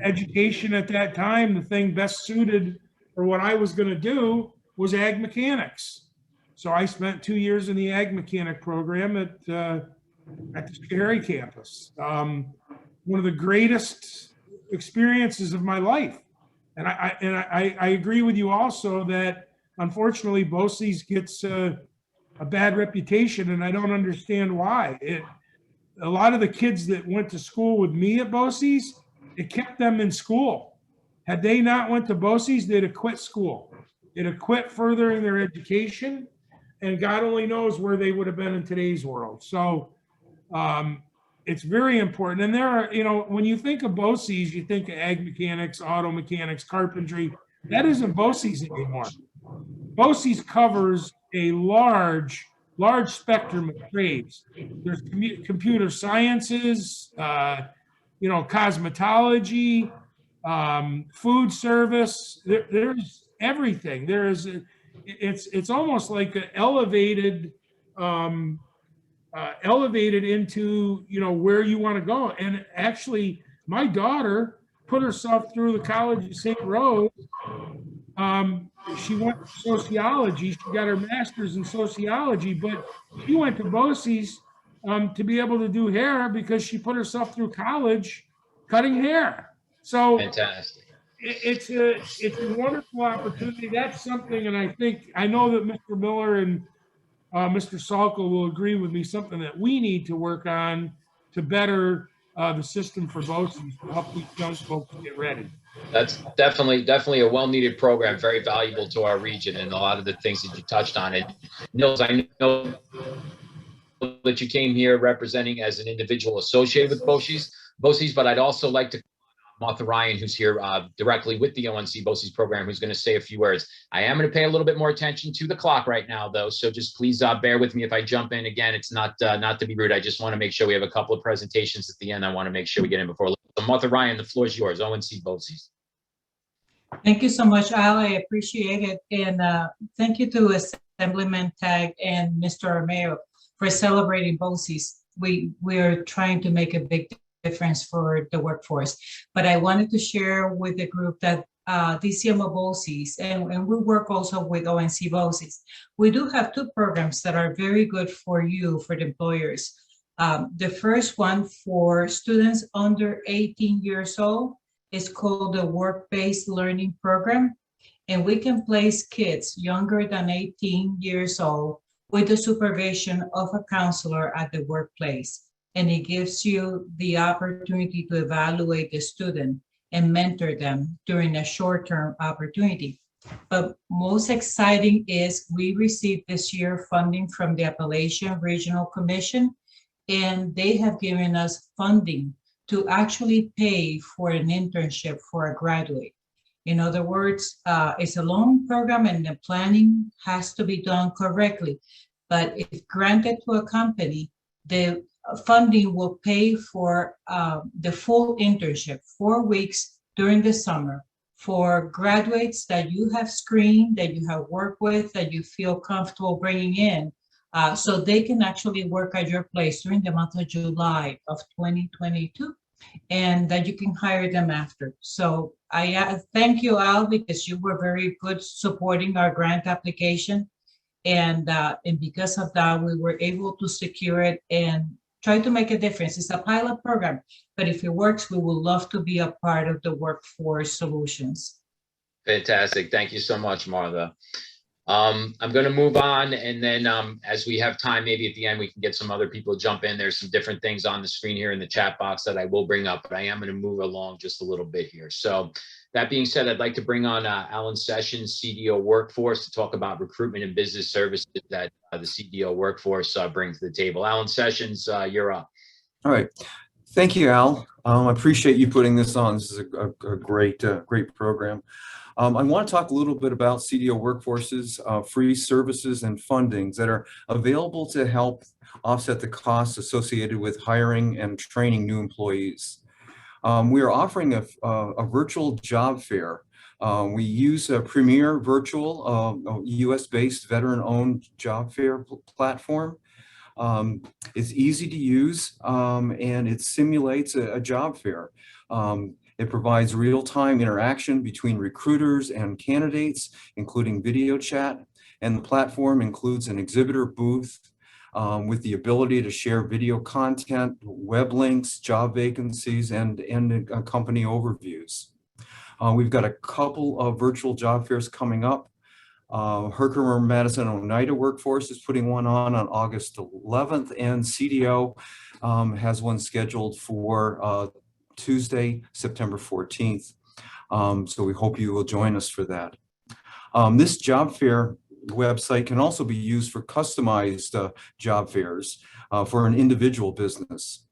education at that time, the thing best suited for what I was going to do was ag mechanics. So I spent 2 years in the ag mechanic program at the Schoharie campus. One of the greatest experiences of my life. And I agree with you also that unfortunately BOCES gets a bad reputation, and I don't understand why. A lot of the kids that went to school with me at BOCES, it kept them in school. Had they not went to BOCES, they'd have quit school. They'd have quit furthering their education, and God only knows where they would have been in today's world. So it's very important. And there are, when you think of BOCES, you think of ag mechanics, auto mechanics, carpentry. That isn't BOCES anymore. BOCES covers a large spectrum of trades. There's computer sciences, cosmetology, food service. There's everything. It's almost like an elevated into where you want to go. And actually, my daughter put herself through the College of St. Rose. She went to sociology. She got her master's in sociology, but she went to BOCES to be able to do hair because she put herself through college cutting hair. So Fantastic. It's a wonderful opportunity. That's something, and I know that Mr. Miller and Mr. Salka will agree with me, something that we need to work on to better the system for BOCES to help these young folks get ready. That's definitely a well-needed program, very valuable to our region, and a lot of the things that you touched on. And Nils, I know that you came here representing as an individual associated with BOCES, but I'd also like to Martha Ryan, who's here directly with the ONC BOCES program, who's going to say a few words. I am going to pay a little bit more attention to the clock right now, though, so just please bear with me if I jump in. Again, it's not to be rude. I just want to make sure we have a couple of presentations at the end. I want to make sure we get in before. So Martha Ryan, the floor is yours. ONC BOCES. Thank you so much, Al. I appreciate it. And thank you to Assemblyman Tague and Mr. Armeo for celebrating BOCES. We're trying to make a big difference for the workforce. But I wanted to share with the group that DCMO BOCES, and we work also with ONC BOCES. We do have two programs that are very good for you, for the employers. The first one for students under 18 years old is called the Work-Based Learning Program. And we can place kids younger than 18 years old with the supervision of a counselor at the workplace. And it gives you the opportunity to evaluate the student and mentor them during a short-term opportunity. But most exciting is we received this year funding from the Appalachian Regional Commission, and they have given us funding to actually pay for an internship for a graduate. In other words, it's a loan program and the planning has to be done correctly. But if granted to a company, the funding will pay for the full internship, 4 weeks during the summer, for graduates that you have screened, that you have worked with, that you feel comfortable bringing in, so they can actually work at your place during the month of July of 2022. and that you can hire them after. So I thank you, Al, because you were very good supporting our grant application. And because of that, we were able to secure it and try to make a difference. It's a pilot program, but if it works, we would love to be a part of the workforce solutions. Fantastic. Thank you so much, Martha. I'm going to move on, and then as we have time, maybe at the end, we can get some other people to jump in. There's some different things on the screen here in the chat box that I will bring up, but I am going to move along just a little bit here. So that being said, I'd like to bring on Alan Sessions, CDO Workforce, to talk about recruitment and business services that the CDO Workforce brings to the table. Alan Sessions, you're up. All right. Thank you, Al. I appreciate you putting this on. This is a great program. I want to talk a little bit about CDO Workforce's free services and fundings that are available to help offset the costs associated with hiring and training new employees. We are offering a virtual job fair. We use a premier virtual US-based veteran-owned job fair platform. It's easy to use and it simulates a job fair. It provides real-time interaction between recruiters and candidates, including video chat, and the platform includes an exhibitor booth with the ability to share video content, web links, job vacancies, and company overviews. We've got a couple of virtual job fairs coming up. Herkimer Madison Oneida Workforce is putting one on August 11th, and CDO has one scheduled for Tuesday, September 14th. So we hope you will join us for that. This job fair website can also be used for customized job fairs for an individual business.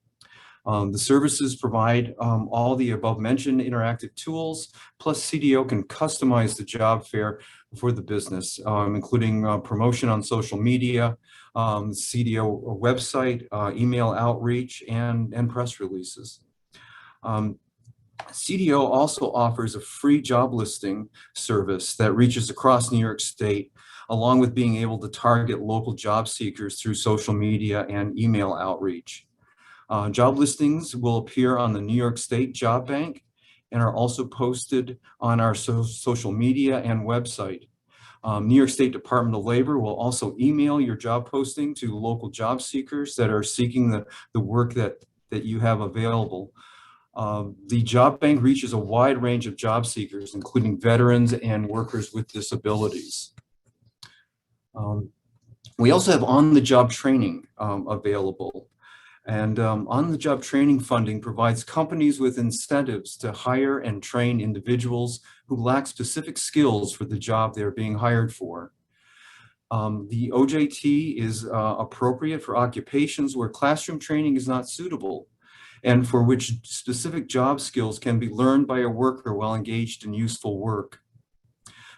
The services provide all the above mentioned interactive tools, plus CDO can customize the job fair for the business, including promotion on social media, CDO website, email outreach, and press releases. CDO also offers a free job listing service that reaches across New York State, along with being able to target local job seekers through social media and email outreach. Job listings will appear on the New York State Job Bank and are also posted on our social media and website. New York State Department of Labor will also email your job posting to local job seekers that are seeking the work that you have available. The job bank reaches a wide range of job seekers, including veterans and workers with disabilities. We also have on-the-job training available. And on-the-job training funding provides companies with incentives to hire and train individuals who lack specific skills for the job they're being hired for. The OJT is appropriate for occupations where classroom training is not suitable, and for which specific job skills can be learned by a worker while engaged in useful work.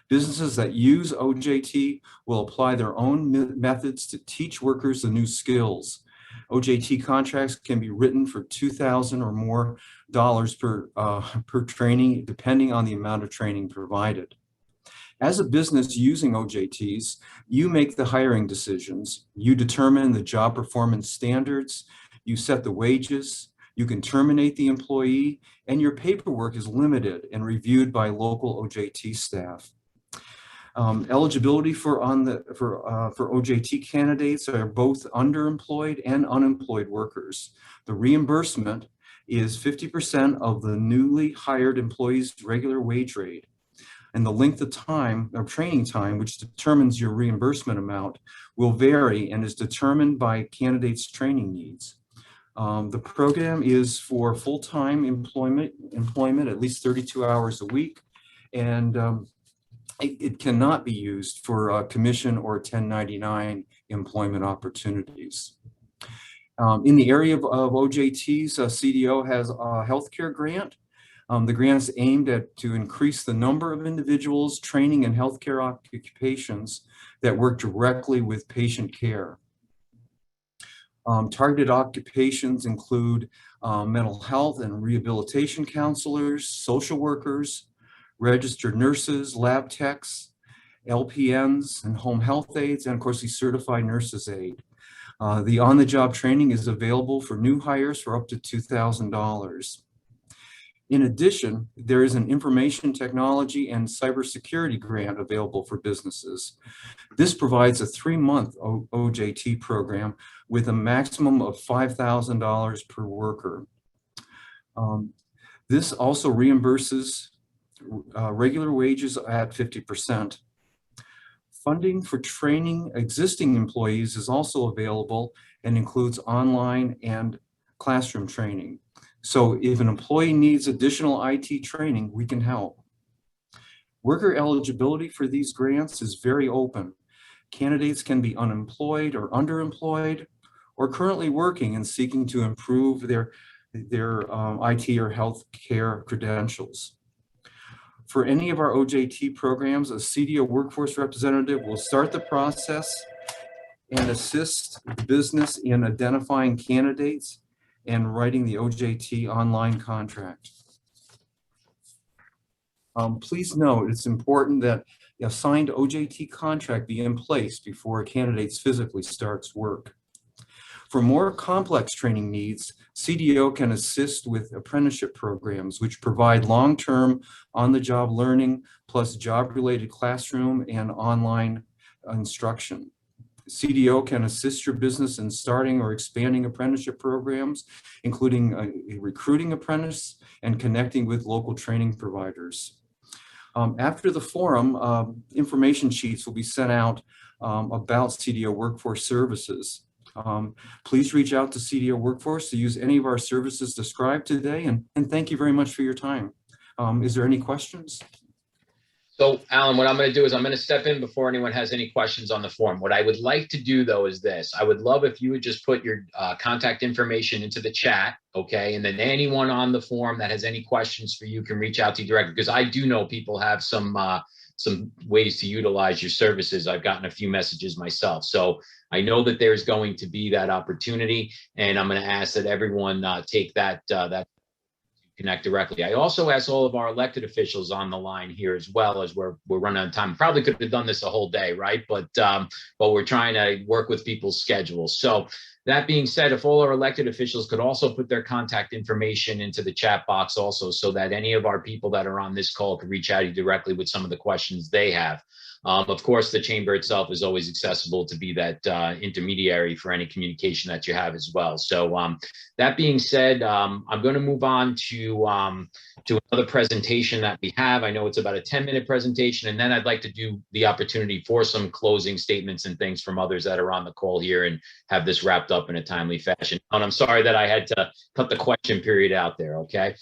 Businesses that use OJT will apply their own methods to teach workers the new skills. OJT contracts can be written for $2,000 or more per training, depending on the amount of training provided. As a business using OJTs, you make the hiring decisions, you determine the job performance standards, you set the wages, you can terminate the employee, and your paperwork is limited and reviewed by local OJT staff. Eligibility for OJT candidates are both underemployed and unemployed workers. The reimbursement is 50% of the newly hired employee's regular wage rate. And the length of time, or training time, which determines your reimbursement amount, will vary and is determined by candidates' training needs. The program is for full-time employment, at least 32 hours a week, and it cannot be used for commission or 1099 employment opportunities. In the area of OJTs, CDO has a healthcare grant. The grant is aimed to increase the number of individuals training in healthcare occupations that work directly with patient care. Targeted occupations include mental health and rehabilitation counselors, social workers, registered nurses, lab techs, LPNs, and home health aides, and of course, the certified nurses aide. The on-the-job training is available for new hires for up to $2,000. In addition, there is an information technology and cybersecurity grant available for businesses. This provides a 3-month OJT program with a maximum of $5,000 per worker. This also reimburses regular wages at 50%. Funding for training existing employees is also available and includes online and classroom training. So if an employee needs additional IT training, we can help. Worker eligibility for these grants is very open. Candidates can be unemployed or underemployed or currently working and seeking to improve their IT or health care credentials. For any of our OJT programs, a CDO workforce representative will start the process and assist the business in identifying candidates and writing the OJT online contract. Please note, it's important that a signed OJT contract be in place before a candidate physically starts work. For more complex training needs, CDO can assist with apprenticeship programs, which provide long-term on-the-job learning plus job-related classroom and online instruction. CDO can assist your business in starting or expanding apprenticeship programs, including a recruiting apprentice and connecting with local training providers. After the forum, information sheets will be sent out about CDO Workforce Services. Please reach out to CDO Workforce to use any of our services described today, and thank you very much for your time. Is there any questions? So Alan, what I'm going to do is I'm going to step in before anyone has any questions on the form. What I would like to do though is this. I would love if you would just put your contact information into the chat, okay? And then anyone on the form that has any questions for you can reach out to you directly, because I do know people have some ways to utilize your services. I've gotten a few messages myself. So I know that there's going to be that opportunity, and I'm going to ask that everyone take that connect directly. I also asked all of our elected officials on the line here as well, as we're running out of time. Probably could have done this a whole day, right? But we're trying to work with people's schedules. So that being said, if all our elected officials could also put their contact information into the chat box also, so that any of our people that are on this call could reach out to you directly with some of the questions they have. Of course, the chamber itself is always accessible to be that intermediary for any communication that you have as well. So that being said, I'm going to move on to another presentation that we have. I know it's about a 10-minute presentation, and then I'd like to do the opportunity for some closing statements and things from others that are on the call here and have this wrapped up in a timely fashion. And I'm sorry that I had to cut the question period out there, okay?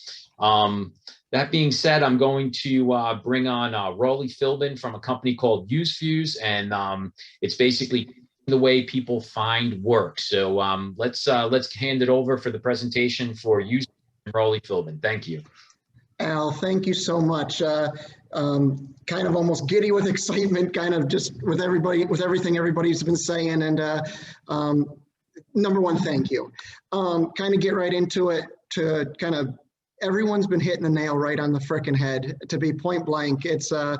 That being said, I'm going to bring on Rolly Philbin from a company called UseFuse, and it's basically the way people find work. So let's hand it over for the presentation for UseFuse and Rolly Philbin. Thank you. Al, thank you so much. Kind of almost giddy with excitement, kind of just with everything everybody's been saying. And number one, thank you. Kind of get right into it to kind of, everyone's been hitting the nail right on the frickin' head. To be point blank, it's a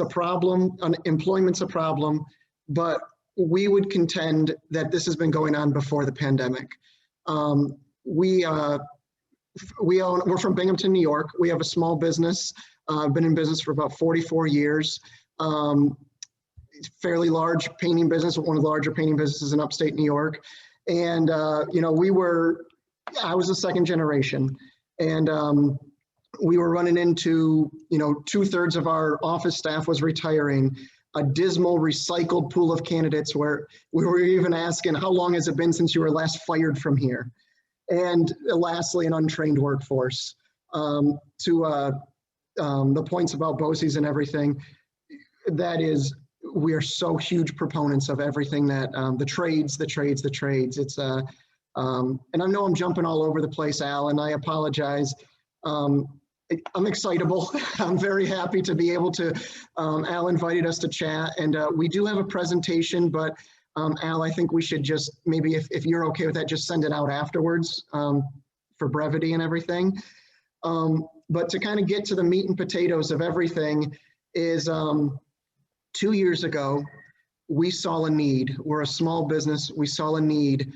problem. Unemployment's a problem, but we would contend that this has been going on before the pandemic. We're from Binghamton, New York. We have a small business. I've been in business for about 44 years. Fairly large painting business, one of the larger painting businesses in upstate New York. And you know, I was a second generation. And we were running into, you know, 2/3 of our office staff was retiring, a dismal recycled pool of candidates where we were even asking, how long has it been since you were last fired from here? And lastly, an untrained workforce. To the points about BOCES and everything, that is, we are so huge proponents of everything that the trades. It's and I know I'm jumping all over the place, Al, and I apologize. I'm excitable. I'm very happy to be able to, Al invited us to chat, and we do have a presentation, but Al, I think we should just, maybe if you're okay with that, just send it out afterwards for brevity and everything. But to kind of get to the meat and potatoes of everything is 2 years ago, we saw a need. We're a small business. We saw a need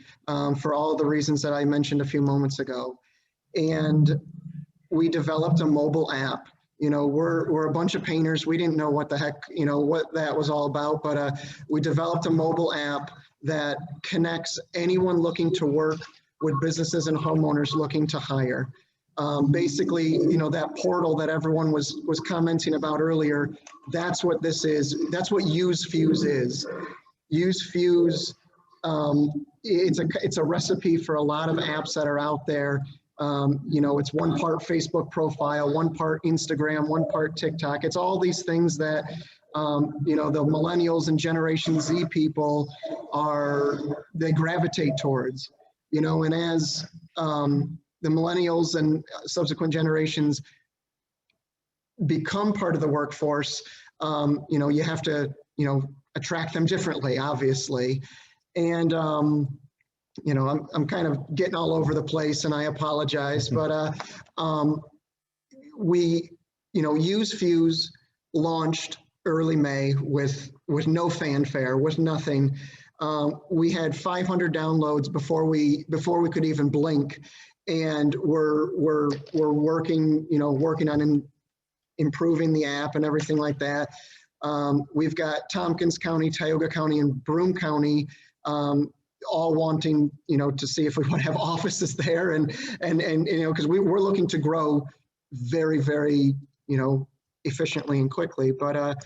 for all the reasons that I mentioned a few moments ago. And we developed a mobile app. We're a bunch of painters. We didn't know what the heck, what that was all about, but we developed a mobile app that connects anyone looking to work with businesses and homeowners looking to hire. Basically, that portal that everyone was commenting about earlier, that's what this is. That's what Use Fuse is. Use Fuse, it's a recipe for a lot of apps that are out there. It's one part Facebook profile, one part Instagram, one part TikTok. It's all these things that, the millennials and Generation Z people they gravitate towards, and as the millennials and subsequent generations become part of the workforce, you have to, attract them differently, obviously. And, I'm kind of getting all over the place and I apologize, but Use Fuse launched early May with no fanfare, with nothing. We had 500 downloads before we could even blink, and we're working on improving the app and everything like that. We've got Tompkins County, Tague County, and Broome County all wanting, to see if we want to have offices there, and because we're looking to grow very, very, efficiently and quickly. But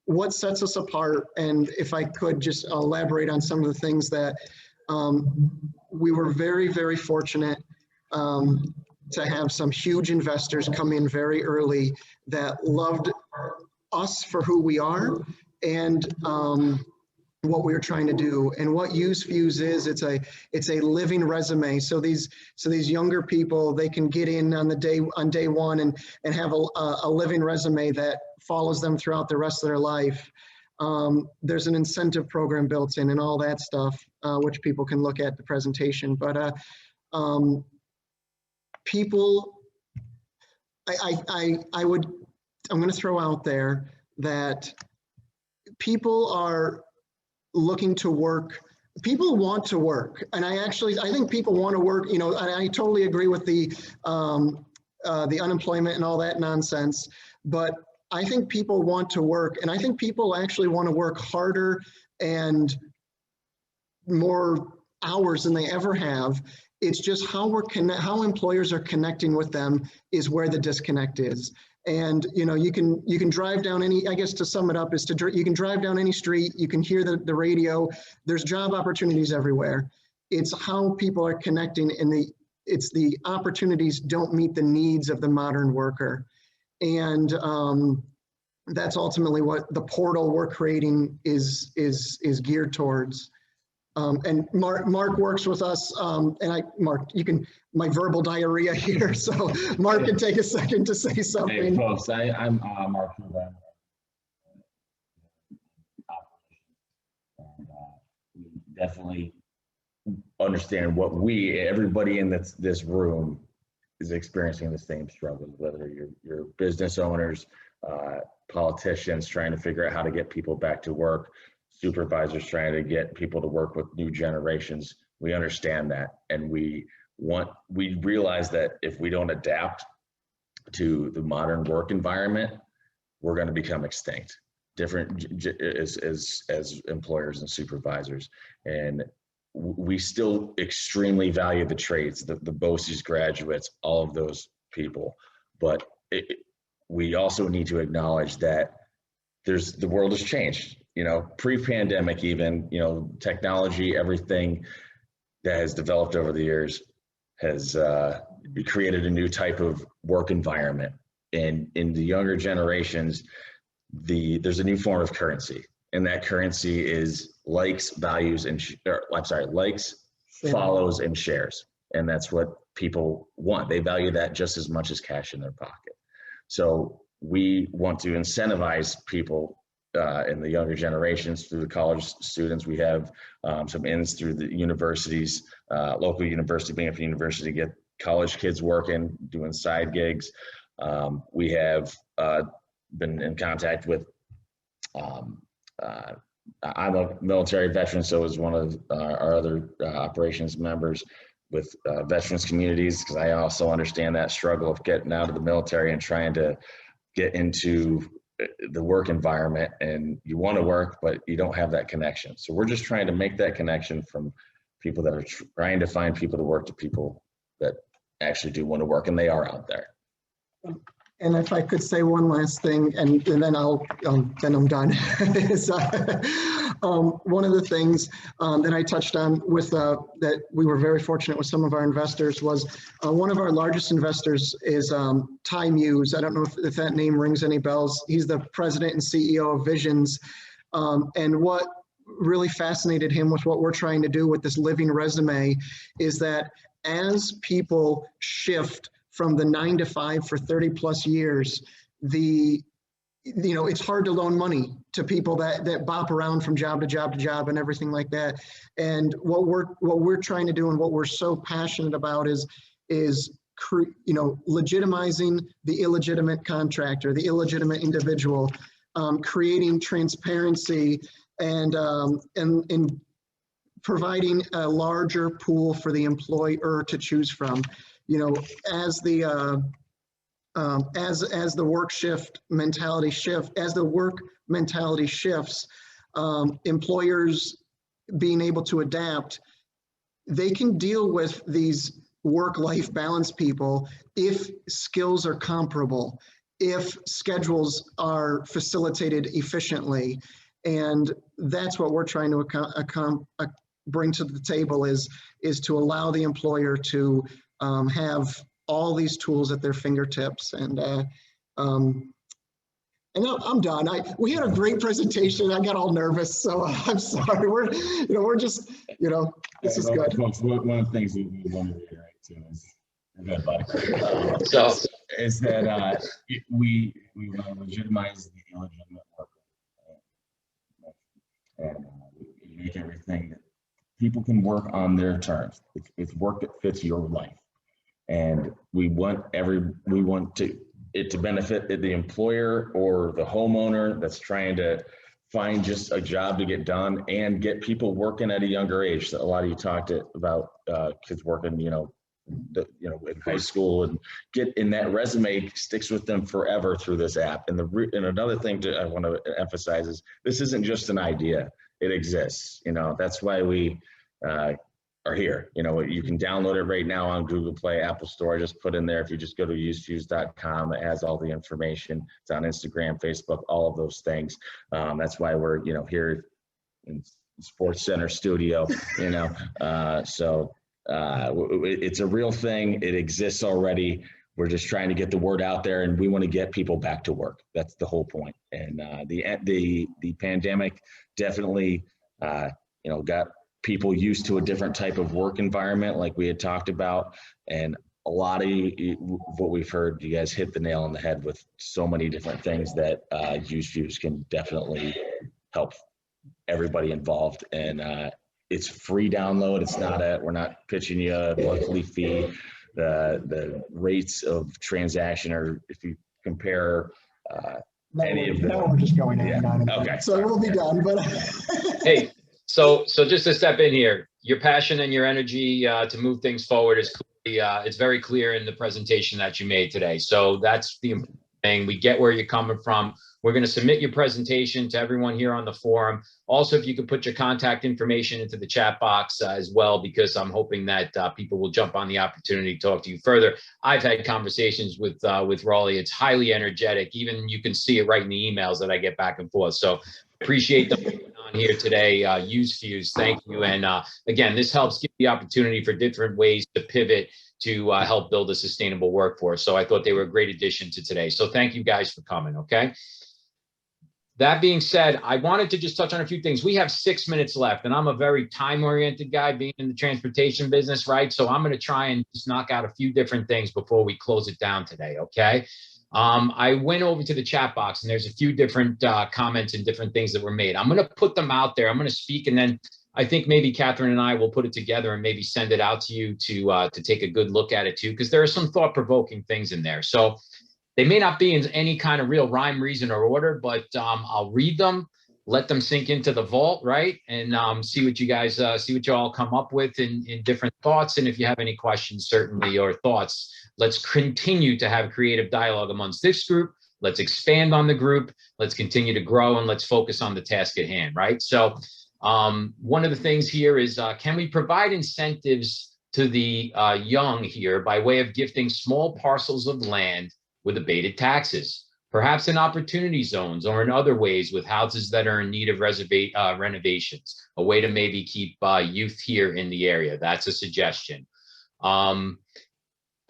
what sets us apart, and if I could just elaborate on some of the things that we were very, very fortunate to have some huge investors come in very early that loved us for who we are and what we were trying to do. And what Use Fuse is, it's a living resume. So these younger people, they can get in on day one and have a living resume that follows them throughout the rest of their life. There's an incentive program built in and all that stuff, which people can look at the presentation. But people, I'm going to throw out there that people are looking to work. People want to work, and I think people want to work. And I totally agree with the unemployment and all that nonsense. But I think people want to work, and I think people actually want to work harder and more hours than they ever have. It's just how employers are connecting with them is where the disconnect is. And you can drive down any, I guess to sum it up is you can drive down any street, you can hear the radio, there's job opportunities everywhere. It's how people are connecting, and it's the opportunities don't meet the needs of the modern worker. And that's ultimately what the portal we're creating is geared towards. And Mark works with us, Mark, you can, my verbal diarrhea here, so Mark can take a second to say something. Hey folks, I'm Mark Ruben. And we definitely understand what everybody in this room is experiencing the same struggle, whether you're business owners, politicians trying to figure out how to get people back to work, supervisors trying to get people to work with new generations. We understand that, and we realize that if we don't adapt to the modern work environment, we're going to become extinct, different as employers and supervisors. And we still extremely value the trades, the BOCES graduates, all of those people. But we also need to acknowledge that the world has changed. Pre-pandemic even, technology, everything that has developed over the years has created a new type of work environment. And in the younger generations, there's a new form of currency. And that currency is likes, values, and likes, follows, and shares. And that's what people want. They value that just as much as cash in their pocket. So we want to incentivize people in the younger generations through the college students. We have some ins through the universities, local university, being up a university, to get college kids working, doing side gigs. We have been in contact with I'm a military veteran, so is one of our other operations members with veterans communities, because I also understand that struggle of getting out of the military and trying to get into the work environment, and you want to work, but you don't have that connection. So we're just trying to make that connection from people that are trying to find people to work to people that actually do want to work, and they are out there. And if I could say one last thing, and then then I'm done. is, one of the things that I touched on with that we were very fortunate with some of our investors was one of our largest investors is Tague. I don't know if that name rings any bells. He's the president and CEO of Visions. And what really fascinated him with what we're trying to do with this living resume is that as people shift from the 9 to 5 for 30 plus years, it's hard to loan money to people that bop around from job to job to job and everything like that. And what we're trying to do and what we're so passionate about is legitimizing the illegitimate contractor, the illegitimate individual, creating transparency and providing a larger pool for the employer to choose from. As the work mentality shifts, employers being able to adapt, they can deal with these work-life balance people if skills are comparable, if schedules are facilitated efficiently. And that's what we're trying to bring to the table is to allow the employer to have all these tools at their fingertips. And I'm done. We had a great presentation. I got all nervous, so I'm sorry. We're just, this is good. Folks, one of the things that we want to reiterate too is, is that we want to legitimize the illegitimate work, and we make everything that people can work on their terms. It's work that fits your life. And we want it to benefit the employer or the homeowner that's trying to find just a job to get done and get people working at a younger age. So a lot of you talked about kids working, in high school, and get in that resume sticks with them forever through this app. And another thing I want to emphasize is this isn't just an idea; it exists. That's why we are here. You can download it right now on Google Play, Apple Store. I just put in there. If you just go to usefuse.com, it has all the information. It's on Instagram, Facebook, all of those things. That's why we're here in Sports Center studio. So it's a real thing. It exists already. We're just trying to get the word out there, and we want to get people back to work. That's the whole point. And the pandemic definitely got people used to a different type of work environment, like we had talked about. And a lot of what we've heard, you guys hit the nail on the head with so many different things that UseFuse can definitely help everybody involved. And it's free download. It's not we're not pitching you a monthly fee. The rates of transaction are, if you compare any of them. Now we're just going on and on. Okay. So we'll be done, but. Hey, so just to step in here, your passion and your energy to move things forward is clearly, it's very clear in the presentation that you made today. So that's the important thing. We get where you're coming from. We're going to submit your presentation to everyone here on the forum. Also, if you could put your contact information into the chat box as well, because I'm hoping that people will jump on the opportunity to talk to you further. I've had conversations with Raleigh. It's highly energetic. Even you can see it right in the emails that I get back and forth. So appreciate them being on here today. UseFuse, thank you. And again, this helps give the opportunity for different ways to pivot to help build a sustainable workforce. So I thought they were a great addition to today. So thank you guys for coming, okay? That being said, I wanted to just touch on a few things. We have 6 minutes left, and I'm a very time-oriented guy being in the transportation business, right? So I'm going to try and just knock out a few different things before we close it down today, okay? I went over to the chat box, and there's a few different comments and different things that were made. I'm going to put them out there. I'm going to speak, and then I think maybe Catherine and I will put it together and maybe send it out to you to take a good look at it too, because there are some thought-provoking things in there. So they may not be in any kind of real rhyme, reason, or order, but I'll read them. let them sink into the vault, right? And see what you guys, see what you all come up with in different thoughts. And if you have any questions, certainly, or thoughts, let's continue to have creative dialogue amongst this group. Let's expand on the group. Let's continue to grow, and let's focus on the task at hand, right? So one of the things here is, can we provide incentives to the young here by way of gifting small parcels of land with abated taxes? Perhaps in opportunity zones or in other ways with houses that are in need of renovations, a way to maybe keep youth here in the area. That's a suggestion.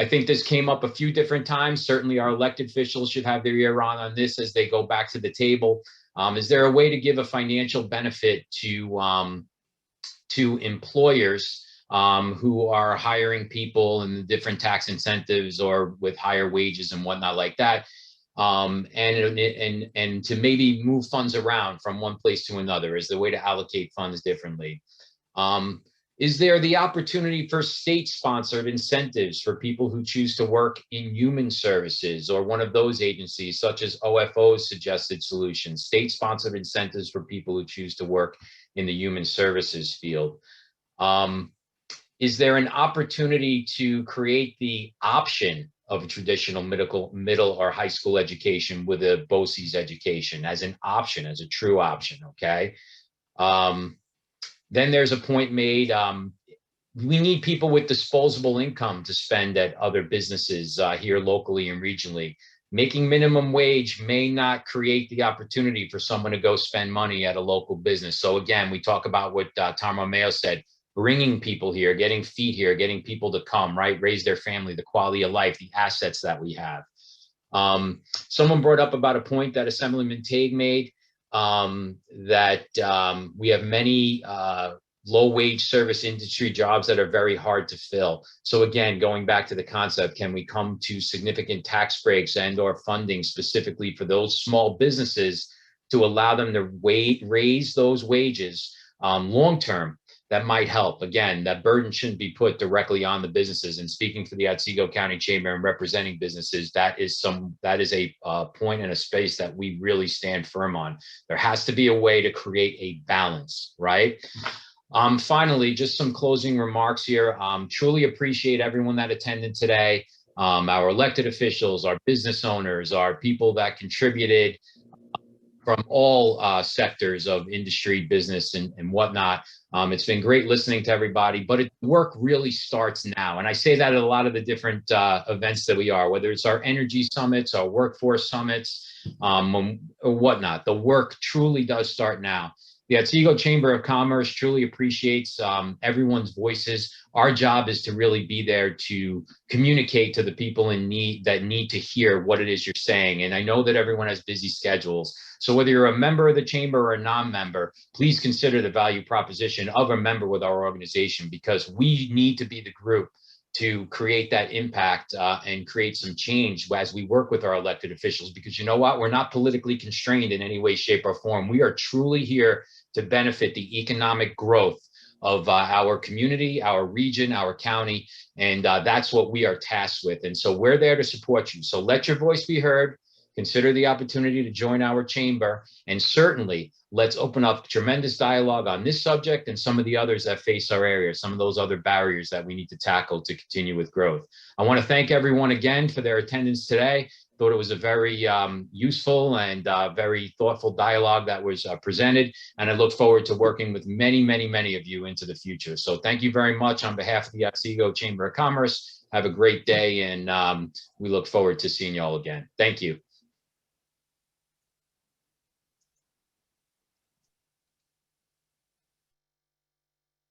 I think this came up a few different times. Certainly our elected officials should have their ear on this as they go back to the table. Is there a way to give a financial benefit to employers who are hiring people and the different tax incentives or with higher wages and whatnot like that? And to maybe move funds around from one place to another is the way to allocate funds differently. Is there the opportunity for state-sponsored incentives for people who choose to work in human services or one of those agencies, such as OFO's suggested solutions, state-sponsored incentives for people who choose to work in the human services field? Is there an opportunity to create the option of a traditional middle or high school education with a BOCES education as an option, as a true option, okay? Then there's a point made, we need people with disposable income to spend at other businesses here locally and regionally. Making minimum wage may not create the opportunity for someone to go spend money at a local business. So again, we talk about what Tom Romeo said, bringing people here, getting feet here, getting people to come, right? Raise their family, the quality of life, the assets that we have. Someone brought up about a point that Assemblyman Tague made, that we have many low-wage service industry jobs that are very hard to fill. So again, going back to the concept, can we come to significant tax breaks and or funding specifically for those small businesses to allow them to raise those wages long-term? That might help. Again, that burden shouldn't be put directly on the businesses. And speaking for the Otsego County Chamber and representing businesses, that is a point and a space that we really stand firm on. There has to be a way to create a balance, right? Finally, just some closing remarks here. Truly appreciate everyone that attended today. Our elected officials, our business owners, our people that contributed from all sectors of industry, business, and whatnot. It's been great listening to everybody, but work really starts now. And I say that at a lot of the different events that we are, whether it's our energy summits, our workforce summits, or whatnot. The work truly does start now. The Otsego Chamber of Commerce truly appreciates everyone's voices. Our job is to really be there to communicate to the people in need that need to hear what it is you're saying. And I know that everyone has busy schedules. So whether you're a member of the chamber or a non-member, please consider the value proposition of a member with our organization, because we need to be the group to create that impact and create some change as we work with our elected officials. Because you know what? We're not politically constrained in any way, shape, or form. We are truly here to benefit the economic growth of our community, our region, our county, and that's what we are tasked with. And so we're there to support you. So let your voice be heard. Consider the opportunity to join our chamber, and certainly let's open up tremendous dialogue on this subject and some of the others that face our area, some of those other barriers that we need to tackle to continue with growth. I want to thank everyone again for their attendance today. Thought it was a very useful and very thoughtful dialogue that was presented, and I look forward to working with many, many, many of you into the future. So thank you very much on behalf of the Otsego Chamber of Commerce. Have a great day, and we look forward to seeing you all again. Thank you.